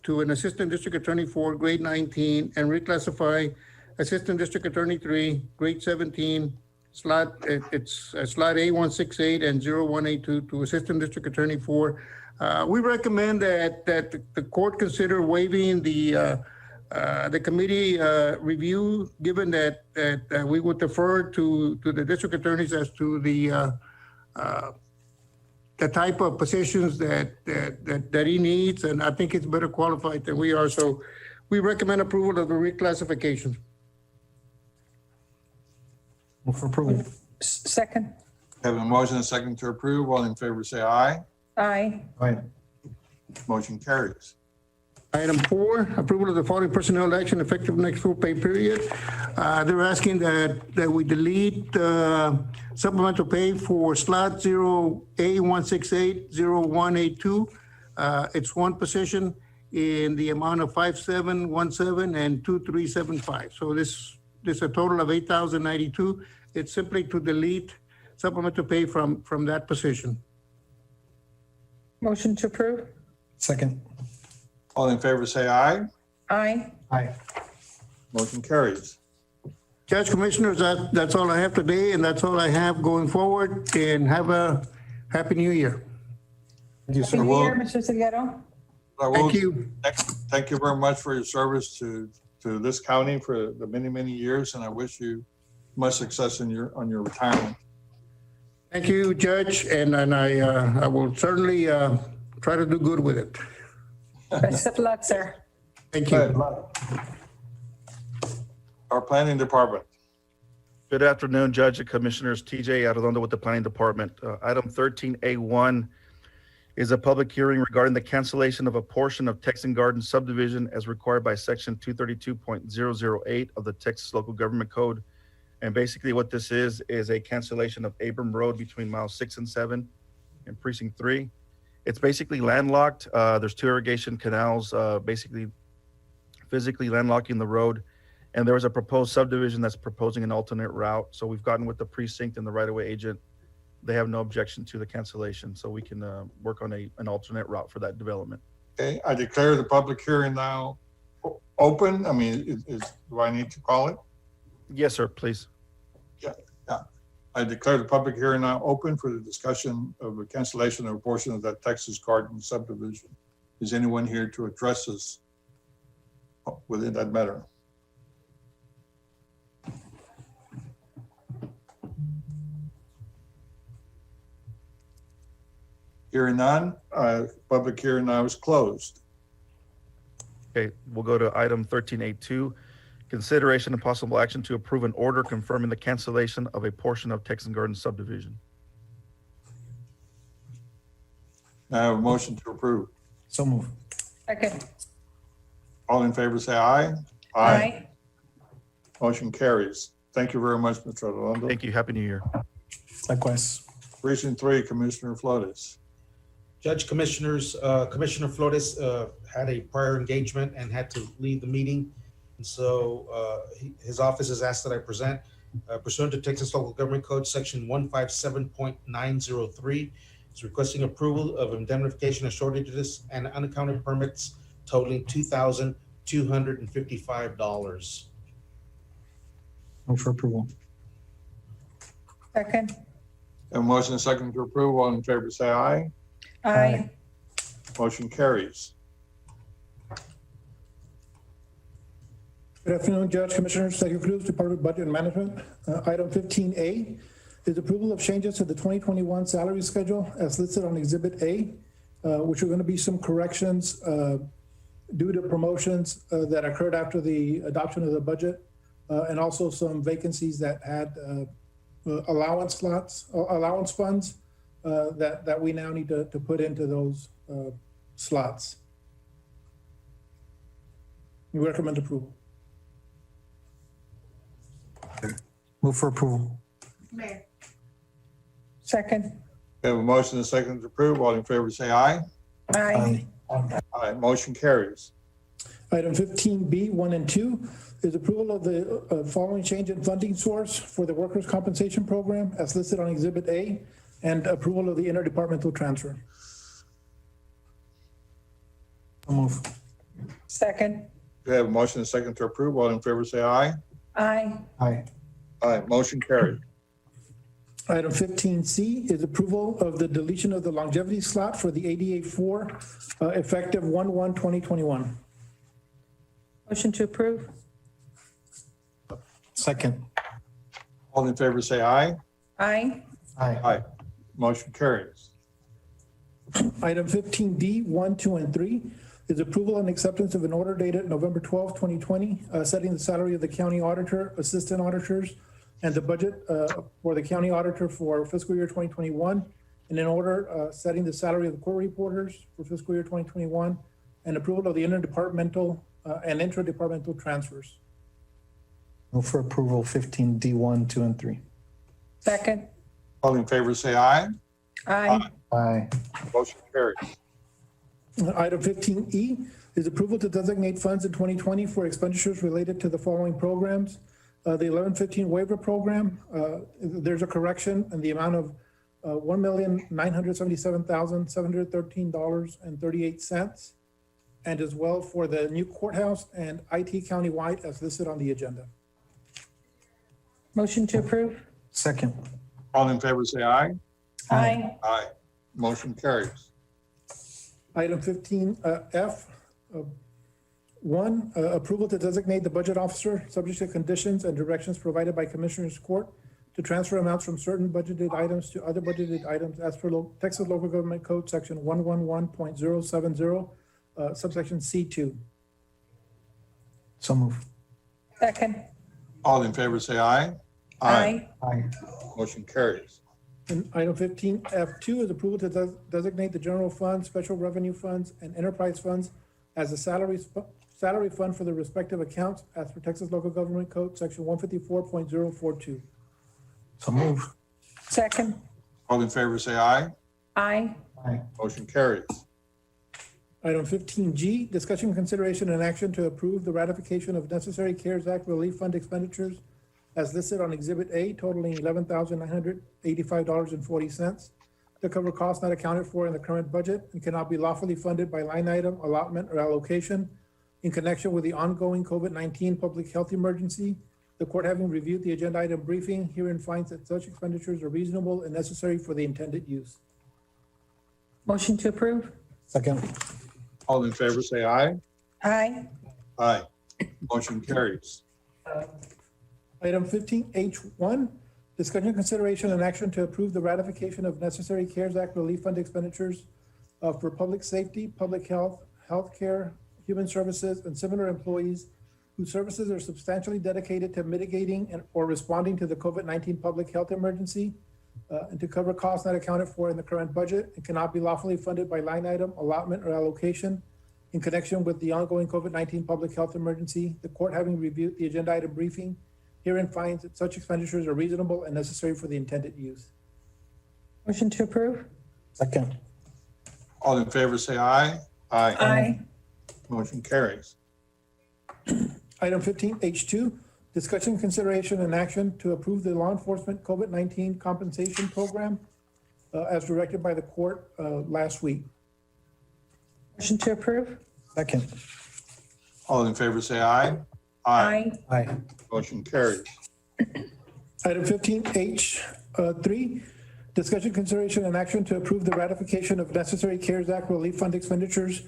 to an Assistant District Attorney 4, grade 19, and reclassify Assistant District Attorney 3, grade 17, slot A168 and 0182 to Assistant District Attorney 4. We recommend that the court consider waiving the committee review, given that we would defer to the district attorneys as to the type of positions that he needs, and I think it's better qualified than we are. So we recommend approval of the reclassification. Move for approval. Second. Have a motion and a second to approve. All in favor, say aye. Aye. Aye. Motion carries. Item 4, approval of the following personnel action effective next full pay period. They're asking that we delete supplemental pay for slot 0A1680182. It's one position in the amount of 5717 and 2375. So this is a total of 8,092. It's simply to delete supplemental pay from that position. Motion to approve. Second. All in favor, say aye. Aye. Aye. Motion carries. Judge, Commissioners, that's all I have today, and that's all I have going forward, and have a happy new year. Thank you, Happy sir. New Year, Mr. Salguero. Thank you. Thank you very much for your service to this county for the many, many years, and I wish you much success on your retirement. Thank you, Judge, and I will certainly try to do good with it. Best of luck, sir. Thank you. Our planning department. Good afternoon, Judge and Commissioners. TJ Arredondo with the Planning Department. Item 13A1 is a public hearing regarding the cancellation of a portion of Texan Garden subdivision as required by Section 232.008 of the Texas Local Government Code. And basically what this is a cancellation of Abram Road between miles 6 and 7 and Precinct 3. It's basically landlocked. There's 2 irrigation canals, basically physically landlocking the road. And there was a proposed subdivision that's proposing an alternate route. So we've gotten with the precinct and the right-of-way agent. They have no objection to the cancellation, so we can work on an alternate route for that development. Okay, I declare the public hearing now open. I mean, do I need to call it? Yes, sir, please. Yeah. I declare the public hearing now open for the discussion of the cancellation of a portion of that Texas Garden subdivision. Is anyone here to address us within that matter? Hearing none, public hearing now is closed. Okay, we'll go to item 13A2. Consideration and possible action to approve an order confirming the cancellation of a portion of Texan Garden subdivision. Now I have a motion to approve. So move. Second. All in favor, say aye. Aye. Motion carries. Thank you very much, Mr. Arredondo. Thank you. Happy New Year. Likewise. Precinct 3, Commissioner Flores. Judge, Commissioners, Commissioner Flores had a prior engagement and had to leave the meeting. And so his office has asked that I present pursuant to Texas Local Government Code, Section 157.903. It's requesting approval of indemnification of shortages and unaccounted permits totaling $2,255. Move for approval. Second. A motion and second to approve. All in favor, say aye. Aye. Motion carries. Good afternoon, Judge, Commissioners, Secretary Cruz, Department of Budget and Management. Item 15A is approval of changes to the 2021 salary schedule as listed on Exhibit A, which are going to be some corrections due to promotions that occurred after the adoption of the budget, and also some vacancies that had allowance funds that we now need to put into those slots. We recommend approval. Move for approval. Mayor. Second. We have a motion and a second to approve. All in favor, say aye. Aye. Aye. Motion carries. Item 15B, 1 and 2 is approval of the following change in funding source for the workers' compensation program as listed on Exhibit A, and approval of the interdepartmental transfer. So move. Second. We have a motion and a second to approve. All in favor, say aye. Aye. Aye. Aye. Motion carried. Item 15C is approval of the deletion of the longevity slot for the ADA 4 effective 1/1/2021. Motion to approve. Second. All in favor, say aye. Aye. Aye. Aye. Motion carries. Item 15D, 1, 2, and 3 is approval and acceptance of an order dated November 12, 2020, setting the salary of the county auditor, assistant auditors, and the budget for the county auditor for fiscal year 2021, and an order setting the salary of the court reporters for fiscal year 2021, and approval of the interdepartmental and intra-departmental transfers. Move for approval 15D, 1, 2, and 3. Second. All in favor, say aye. Aye. Aye. Motion carries. Item 15E is approval to designate funds in 2020 for expenditures related to the following programs. The 1115 waiver program, there's a correction in the amount of $1,977,713.38, and as well for the new courthouse and IT countywide as listed on the agenda. Motion to approve. Second. All in favor, say aye. Aye. Aye. Motion carries. Item 15F, 1, approval to designate the budget officer subject to conditions and directions provided by Commissioners Court to transfer amounts from certain budgeted items to other budgeted items as per Texas Local Government Code Section 111.070, subsection C2. So move. Second. All in favor, say aye. Aye. Aye. Motion carries. And item 15F2 is approval to designate the general fund, special revenue funds, and enterprise funds as a salary fund for the respective accounts as per Texas Local Government Code, Section 154.042. So move. Second. All in favor, say aye. Aye. Aye. Motion carries. Item 15G, discussion, consideration, and action to approve the ratification of necessary CARES Act relief fund expenditures as listed on Exhibit A, totaling $11,985.40 to cover costs not accounted for in the current budget and cannot be lawfully funded by line item, allotment, or allocation in connection with the ongoing COVID-19 public health emergency. The court, having reviewed the agenda item briefing, herein finds that such expenditures are reasonable and necessary for the intended use. Motion to approve. Second. All in favor, say aye. Aye. Aye. Motion carries. Item 15H1, discussion, consideration, and action to approve the ratification of necessary CARES Act relief fund expenditures for public safety, public health, healthcare, human services, and similar employees whose services are substantially dedicated to mitigating or responding to the COVID-19 public health emergency, and to cover costs not accounted for in the current budget and cannot be lawfully funded by line item, allotment, or allocation in connection with the ongoing COVID-19 public health emergency. The court, having reviewed the agenda item briefing, herein finds that such expenditures are reasonable and necessary for the intended use. Motion to approve. Second. All in favor, say aye. Aye. Aye. Motion carries. Item 15H2, discussion, consideration, and action to approve the law enforcement COVID-19 compensation program as directed by the court last week. Motion to approve. Second. All in favor, say aye. Aye. Aye. Motion carries. Item 15H3, discussion, consideration, and action to approve the ratification of necessary CARES Act relief fund expenditures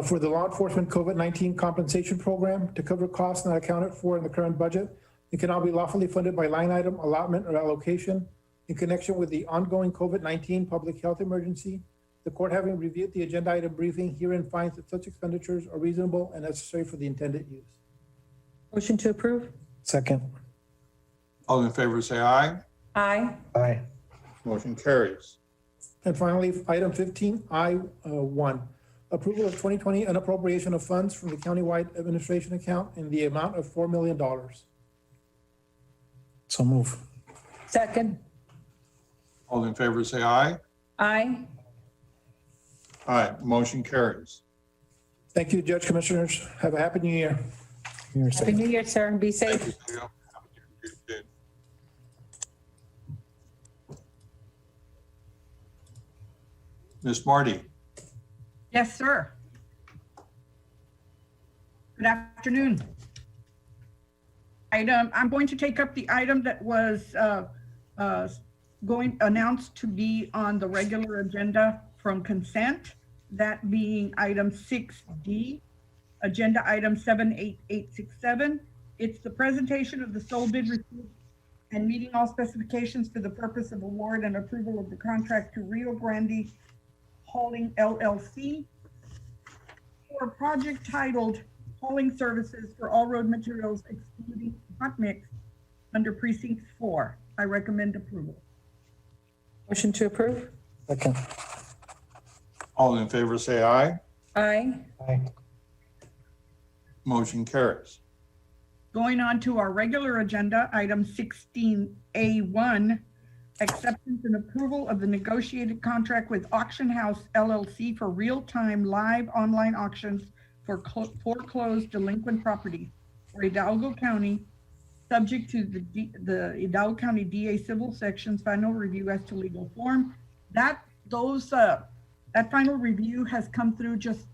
for the law enforcement COVID-19 compensation program to cover costs not accounted for in the current budget. It cannot be lawfully funded by line item, allotment, or allocation in connection with the ongoing COVID-19 public health emergency. The court, having reviewed the agenda item briefing, herein finds that such expenditures are reasonable and necessary for the intended use. Motion to approve. Second. All in favor, say aye. Aye. Aye. Motion carries. And finally, item 15I1, approval of 2020 unappropriation of funds from the countywide administration account in the amount of $4 million. So move. Second. All in favor, say aye. Aye. Aye, motion carries. Thank you, Judge Commissioners. Have a happy new year. Happy New Year, sir. Be Thank safe. you, Leo. You too. Ms. Marty, Yes, sir. Good afternoon. I'm going to take up the item that was announced to be on the regular agenda from consent, that being item 6D, agenda item 78867. It's the presentation of the sole bid received and meeting all specifications for the purpose of award and approval of the contract to Rio Grande Hauling LLC for a project titled Hauling Services for All Road Materials excluding hot mix under precinct 4. I recommend approval. Motion to approve? Second. all in favor, say aye. Aye. Aye. Motion carries. Going on to our regular agenda, item 16A1, acceptance and approval of the negotiated contract with Auction House LLC for real-time live online auctions for foreclosed delinquent property for Hidalgo County, subject to the Hidalgo County DA Civil Section's final review as to legal form. That final review has come through just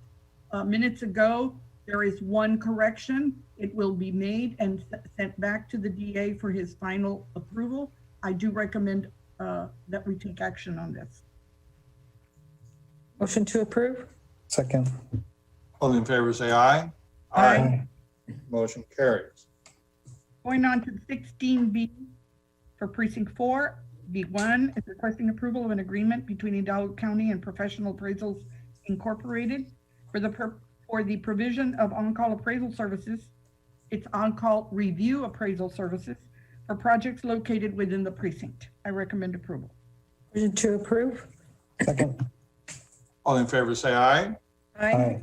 minutes ago. There is one correction. It will be made and sent back to the DA for his final approval. I do recommend that we take action on this. Motion to approve? Second. All in favor, say aye. Aye. Motion carries. Going on to 16B for precinct 4, B1 is requesting approval of an agreement between Hidalgo County and Professional Appraisals Incorporated for the provision of on-call appraisal services. It's on-call review appraisal services for projects located within the precinct. I recommend approval. Motion to approve? Second. All in favor, say aye. Aye.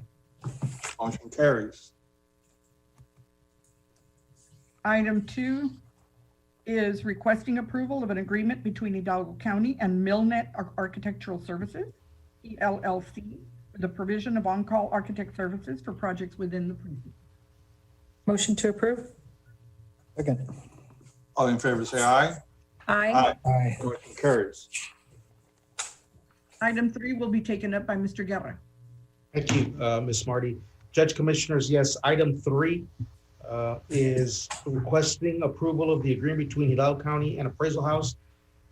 Motion carries. Item 2 is requesting approval of an agreement between Hidalgo County and Millnet Architectural Services, LLC, for the provision of on-call architect services for projects within the precinct. Motion to approve? Second. All in favor, say aye. Aye. Aye. Motion carries. Item 3 will be taken up by Mr. Guerra. Thank you, Ms. Marty. Judge Commissioners, yes, item 3 is requesting approval of the agreement between Hidalgo County and Appraisal House.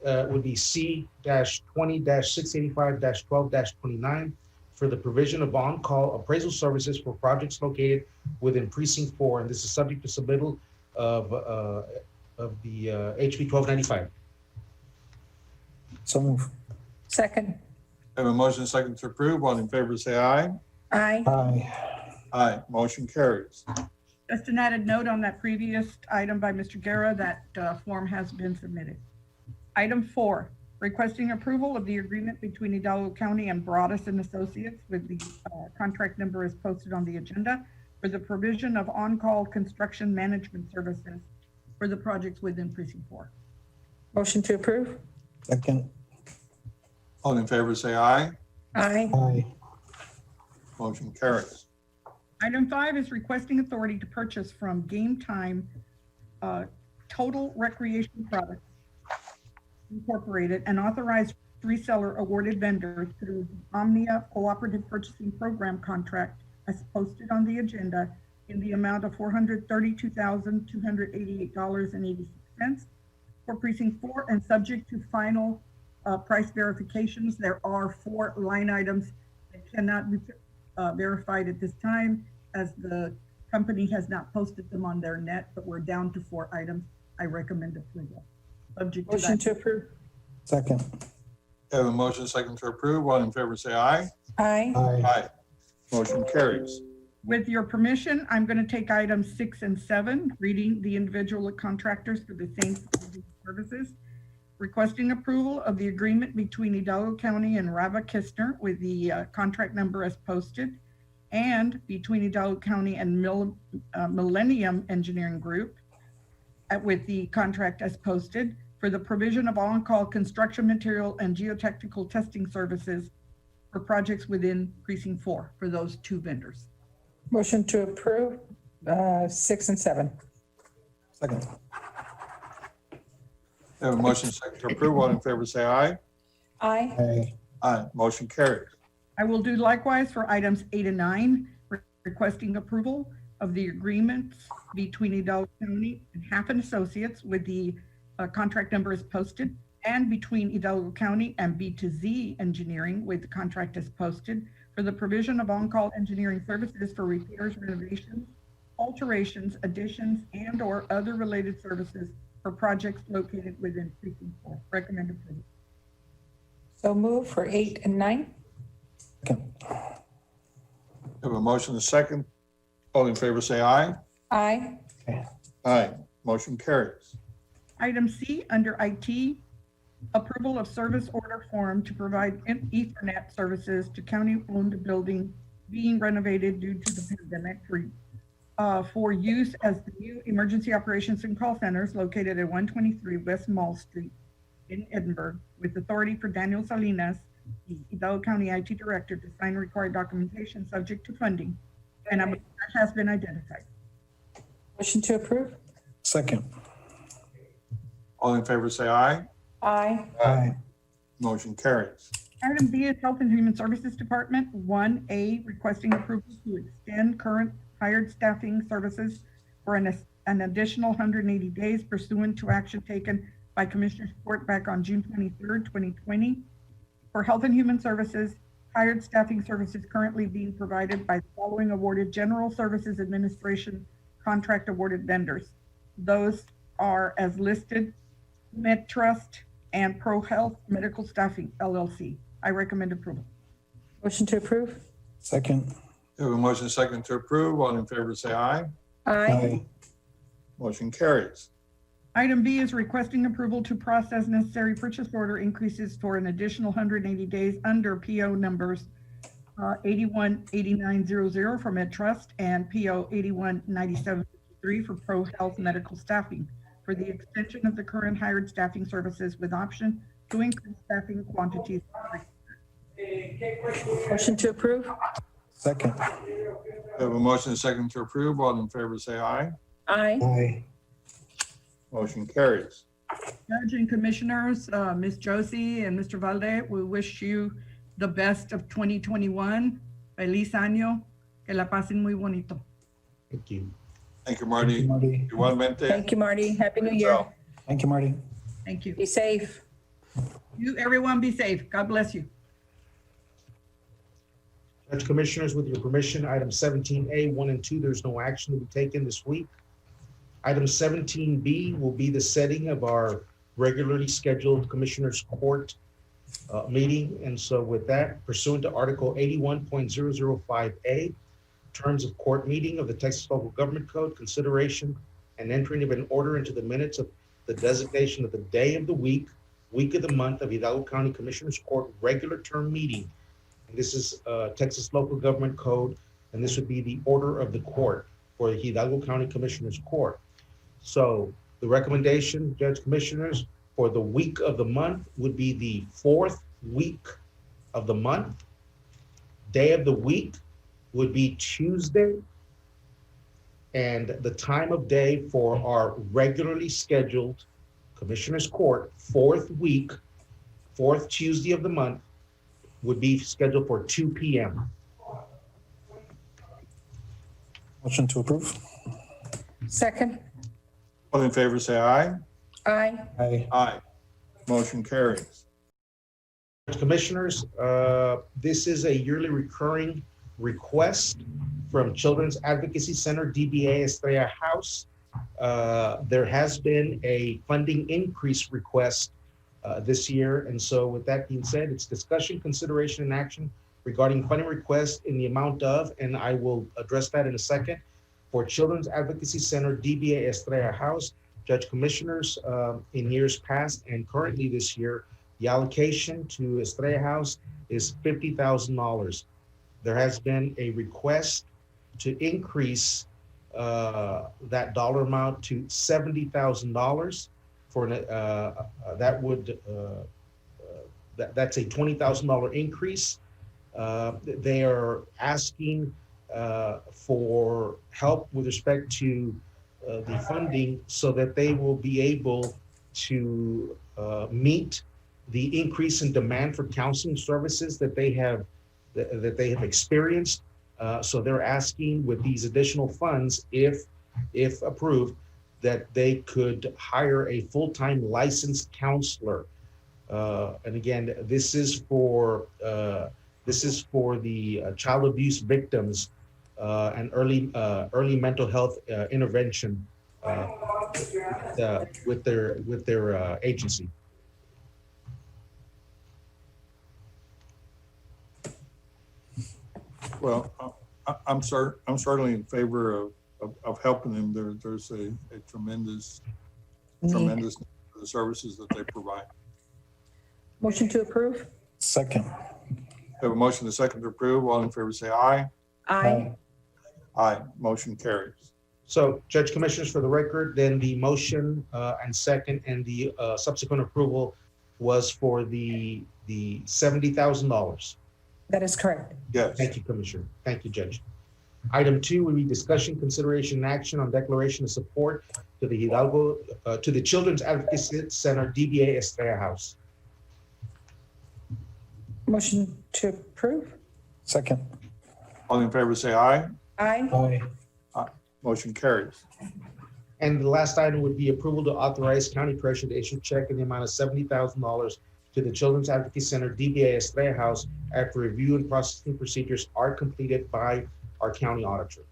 Would be C-20-685-12-29 for the provision of on-call appraisal services for projects located within precinct 4, and this is subject to submittal of the HB 1295. So move. Second. Have a motion second to approve. All in favor, say aye. Aye. Aye. Aye. Motion carries. Just an added note on that previous item by Mr. Guerra, that form has been submitted. Item 4, requesting approval of the agreement between Hidalgo County and Broadus and Associates with the contract number is posted on the agenda for the provision of on-call construction management services for the projects within precinct 4. Motion to approve? Second. All in favor, say aye. Aye. Aye. Motion carries. Item 5 is requesting authority to purchase from Game Time Total Recreation Products Incorporated, an authorized reseller awarded vendor through the Omnia Cooperative Purchasing Program contract as posted on the agenda in the amount of $432,288.86 for precinct 4 and subject to final price verifications. There are 4 line items that cannot be verified at this time as the company has not posted them on their net, but we're down to 4 items. I recommend approval. Subject to Motion that. to approve? Second. Have a motion second to approve. All in favor, say aye. Aye. Aye. Aye. Motion carries. With your permission, I'm going to take items 6 and 7, reading the individual contractors for the same services. Requesting approval of the agreement between Hidalgo County and Rava Kistner with the contract number as posted, and between Hidalgo County and Millennium Engineering Group with the contract as posted for the provision of on-call construction material and geotechnical testing services for projects within precinct 4 for those 2 vendors. Motion to approve 6 and 7. Second. We have a motion second to approve. All in favor, say aye. Aye. Aye. Aye. Motion carries. I will do likewise for items 8 and 9, requesting approval of the agreements between Hidalgo County and Half Associates with the contract number is posted, and between Hidalgo County and B2Z Engineering with the contract as posted for the provision of on-call engineering services for repairs, renovations, alterations, additions, and/or other related services for projects located within precinct 4. Recommend approval. So move for 8 and 9. Second. We have a motion and a second. All in favor, say aye. Aye. Aye. Motion carries. Item C, under IT, approval of service order form to provide Ethernet services to county-owned building being renovated due to the pandemic for use as the new emergency operations and call centers located at 123 West Mall Street in Edinburgh, with authority for Daniel Salinas, the Hidalgo County IT Director, to sign required documentation subject to funding, and that has been identified. Motion to approve. Second. All in favor, say aye. Aye. Aye. Motion carries. Item B is Health and Human Services Department, 1A, requesting approval to extend current hired staffing services for an additional 180 days pursuant to action taken by Commissioner's Court back on June 23rd, 2020. For Health and Human Services, hired staffing services currently being provided by the following awarded General Services Administration contract awarded vendors. Those are as listed: MedTrust and ProHealth Medical Staffing, LLC. I recommend approval. Motion to approve. Second. We have a motion and a second to approve. All in favor, say aye. Aye. Motion carries. Item B is requesting approval to process necessary purchase order increases for an additional 180 days under PO numbers 818900 for MedTrust and PO 819753 for ProHealth Medical Staffing for the extension of the current hired staffing services with option to increase staffing quantities. Motion to approve. Second. We have a motion and a second to approve. All in favor, say aye. Aye. Aye. Motion carries. Judge and Commissioners, Ms. Josie and Mr. Valde, we wish you the best of 2021. Feliz año. Que la pasen muy bonito. Thank you. Thank you, Marty. Thank you, Marty. Igualmente. Thank you, Marty. Happy New Year. Thank you, Marty. Thank you. Be safe. You, everyone be safe. God bless you. Judge Commissioners, with your permission, item 17A, 1 and 2, there's no action to be taken this week. Item 17B will be the setting of our regularly scheduled Commissioners Court meeting. And so with that, pursuant to Article 81.005A, terms of court meeting of the Texas Local Government Code, consideration and entering of an order into the minutes of the designation of the day of the week of the month of Hidalgo County Commissioners Court regular term meeting. And this is Texas Local Government Code, and this would be the order of the court for the Hidalgo County Commissioners Court. So the recommendation, Judge Commissioners, for the week of the month would be the 4th week of the month. Day of the week would be Tuesday. And the time of day for our regularly scheduled Commissioners Court, 4th week, 4th Tuesday of the month, would be scheduled for 2 p.m. Motion to approve. Second. All in favor, say aye. Aye. Aye. Aye. Motion carries. Commissioners, this is a yearly recurring request from Children's Advocacy Center, DBA Estrella House. There has been a funding increase request this year. And so with that being said, it's discussion, consideration, and action regarding funding request in the amount of, and I will address that in a second, for Children's Advocacy Center, DBA Estrella House. Judge Commissioners, in years past and currently this year, the allocation to Estrella House is $50,000. There has been a request to increase that dollar amount to $70,000 for that would that's a $20,000 increase. They are asking for help with respect to the funding so that they will be able to meet the increase in demand for counseling services that they have experienced. So they're asking with these additional funds, if approved, that they could hire a full-time licensed counselor. And again, this is for the child abuse victims and early mental health intervention with their agency. Well, I'm certainly in favor of helping them. There's a tremendous need for the services that they provide. Motion to approve? Second. We have a motion to second to approve. All in favor say aye. Aye. Aye. Motion carries. So, Judge Commissioners, for the record, then the motion and second and the subsequent approval was for the $70,000. That is correct. Yes. Thank you, Commissioner. Thank you, Judge. Item 2 would be discussion, consideration, and action on declaration of support to the Hidalgo, to the Children's Advocacy Center, DBA Estrella House. Motion to approve? Second. All in favor say aye. Aye. Aye. Motion carries. And the last item would be approval to authorize county treasurer to issue a check in the amount of $70,000 to the Children's Advocacy Center, DBA Estrella House, after review and processing procedures are completed by our county auditor.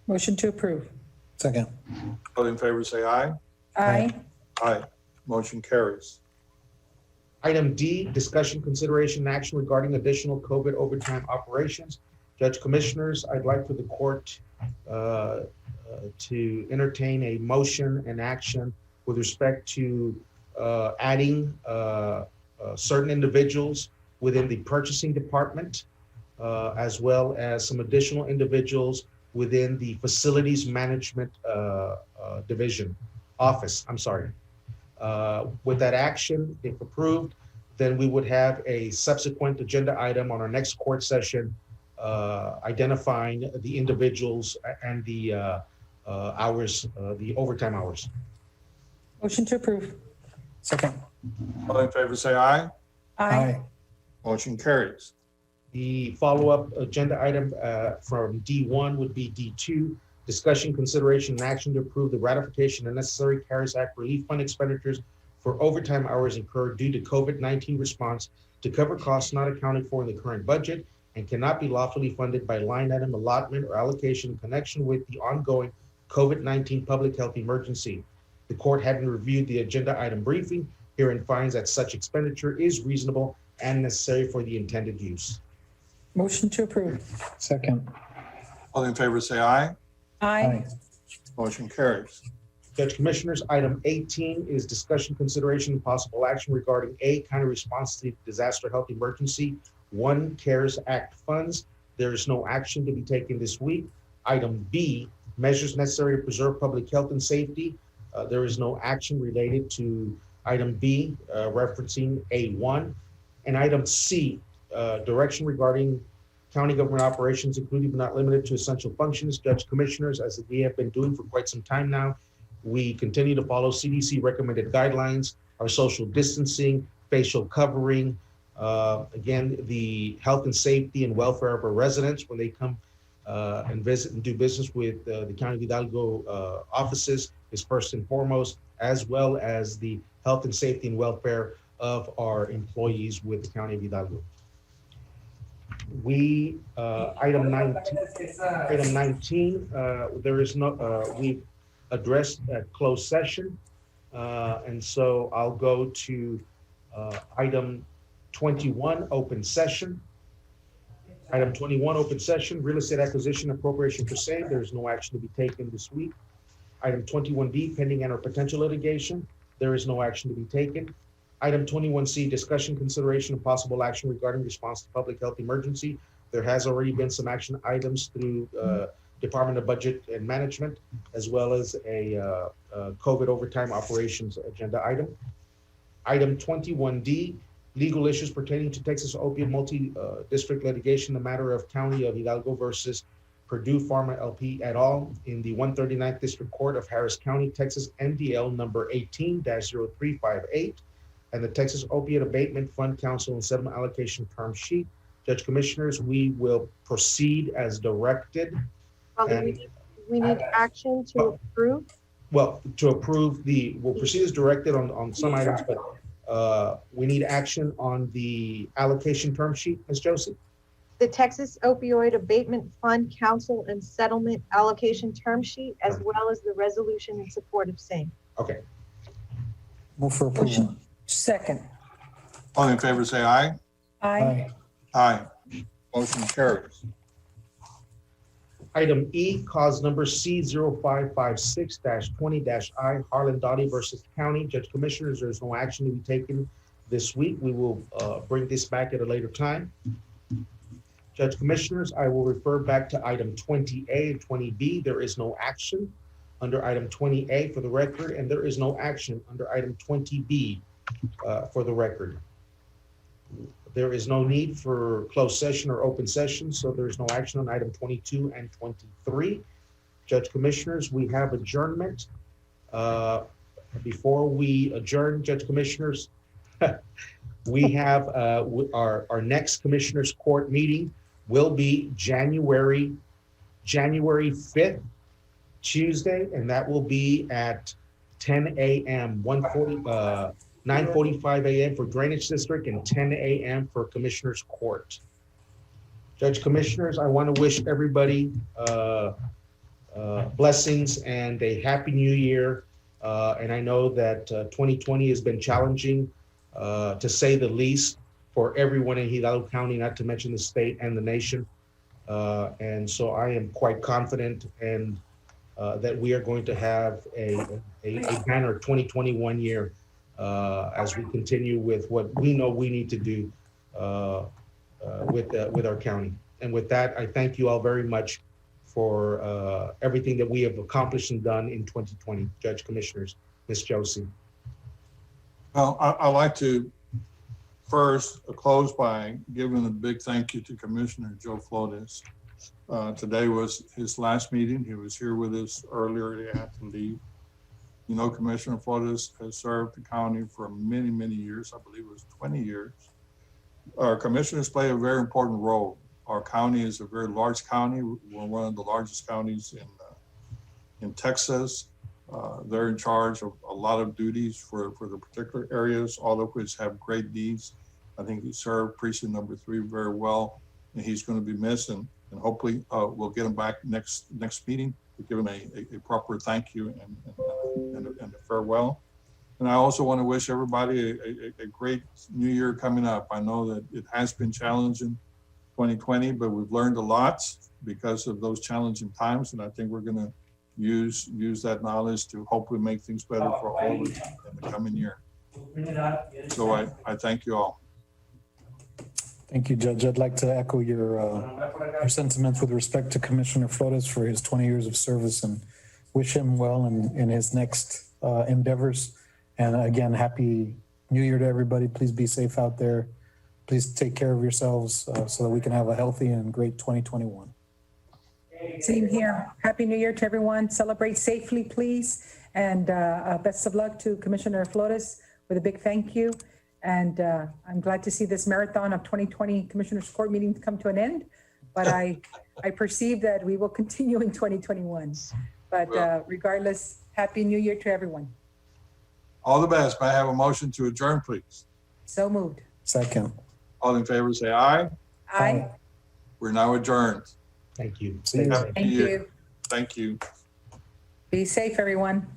Motion to approve? Second. All in favor say aye. Aye. Aye. Motion carries. Item D, discussion, consideration, and action regarding additional COVID overtime operations. Judge Commissioners, I'd like for the court to entertain a motion and action with respect to adding certain individuals within the purchasing department, as well as some additional individuals within the facilities management office. With that action, if approved, then we would have a subsequent agenda item on our next court session identifying the individuals and the hours, the overtime hours. Motion to approve? Second. All in favor say aye. Aye. Motion carries. The follow-up agenda item from D1 would be D2, discussion, consideration, and action to approve the ratification of necessary CARES Act relief fund expenditures for overtime hours incurred due to COVID-19 response to cover costs not accounted for in the current budget and cannot be lawfully funded by line item allotment or allocation in connection with the ongoing COVID-19 public health emergency. The court, having reviewed the agenda item briefing, herein finds that such expenditure is reasonable and necessary for the intended use. Motion to approve? Second. All in favor say aye. Aye. Motion carries. Judge Commissioners, item 18 is discussion, consideration, and possible action regarding A, county response to the disaster health emergency, 1, CARES Act funds. There is no action to be taken this week. Item B, measures necessary to preserve public health and safety. There is no action related to item B, referencing A1. And item C, direction regarding county government operations, including but not limited to essential functions. Judge Commissioners, as we have been doing for quite some time now, we continue to follow CDC recommended guidelines, our social distancing, facial covering, again, the health and safety and welfare of our residents when they come and visit and do business with the County of Hidalgo offices is first and foremost, as well as the health and safety and welfare of our employees with the County of Hidalgo. We, item 19, there is no, we've addressed at closed session. And so I'll go to item 21, open session. Item 21, open session, real estate acquisition appropriation per se. There's no action to be taken this week. Item 21B, pending and or potential litigation. There is no action to be taken. Item 21C, discussion, consideration, and possible action regarding response to public health emergency. There has already been some action items through Department of Budget and Management, as well as a COVID overtime operations agenda item. Item 21D, legal issues pertaining to Texas opiate multi-district litigation, the matter of County of Hidalgo versus Purdue Pharma LP et al. In the 139th District Court of Harris County, Texas, MDL number 18-0358, and the Texas Opiate Abatement Fund Council and Settlement Allocation Term Sheet. Judge Commissioners, we will proceed as directed. Father, we need action to approve. Well, to approve we'll proceed as directed on some items, but we need action on the allocation term sheet, Ms. Josie. The Texas Opioid Abatement Fund Council and Settlement Allocation Term Sheet, as well as the resolution in support of same. Okay. Move for approval. Second. All in favor, say aye. Aye. Aye. Motion carries. Item E, cause number C0556-20-I, Harlan Dottie versus County. Judge Commissioners, there's no action to be taken this week. We will bring this back at a later time. Judge Commissioners, I will refer back to item 20A and 20B. There is no action under item 20A for the record, and there is no action under item 20B for the record. There is no need for closed session or open session, so there's no action on item 22 and 23. Judge Commissioners, we have adjournment. Before we adjourn, Judge Commissioners, we have our next Commissioners Court meeting will be January 5th, Tuesday, and that will be at 10 a.m., 9:45 a.m. for Drainage District and 10 a.m. for Commissioners Court. Judge Commissioners, I want to wish everybody blessings and a happy new year. And I know that 2020 has been challenging, to say the least, for everyone in Hidalgo County, not to mention the state and the nation. And so I am quite confident and that we are going to have a banner 2021 year as we continue with what we know we need to do with our county. And with that, I thank you all very much for everything that we have accomplished and done in 2020. Judge Commissioners, Ms. Josie. Well, I'd like to first close by giving a big thank you to Commissioner Joe Flores. Today was his last meeting. He was here with us earlier. He had to leave. You know, Commissioner Flores has served the county for many, many years. I believe it was 20 years. Our commissioners play a very important role. Our county is a very large county. We're one of the largest counties in Texas. They're in charge of a lot of duties for the particular areas, all of which have great needs. I think he served precinct number 3 very well, and he's going to be missed. And hopefully we'll get him back next meeting to give him a proper thank you and a farewell. And I also want to wish everybody a great new year coming up. I know that it has been challenging 2020, but we've learned a lot because of those challenging times. And I think we're going to use that knowledge to hopefully make things better for all of us in the coming year. So I thank you all. Thank you, Judge. I'd like to echo your sentiments with respect to Commissioner Flores for his 20 years of service and wish him well in his next endeavors. And again, happy New Year to everybody. Please be safe out there. Please take care of yourselves so that we can have a healthy and great 2021. Same here. Happy New Year to everyone. Celebrate safely, please. And best of luck to Commissioner Flores with a big thank you. And I'm glad to see this marathon of 2020 Commissioners Court meetings come to an end. But I perceive that we will continue in 2021. But regardless, Happy New Year to everyone. All the best. May I have a motion to adjourn, please? So moved. Second. All in favor, say aye. Aye. We're now adjourned. Thank you. See you. Happy Thank New Year. you. Thank you. Be safe, everyone.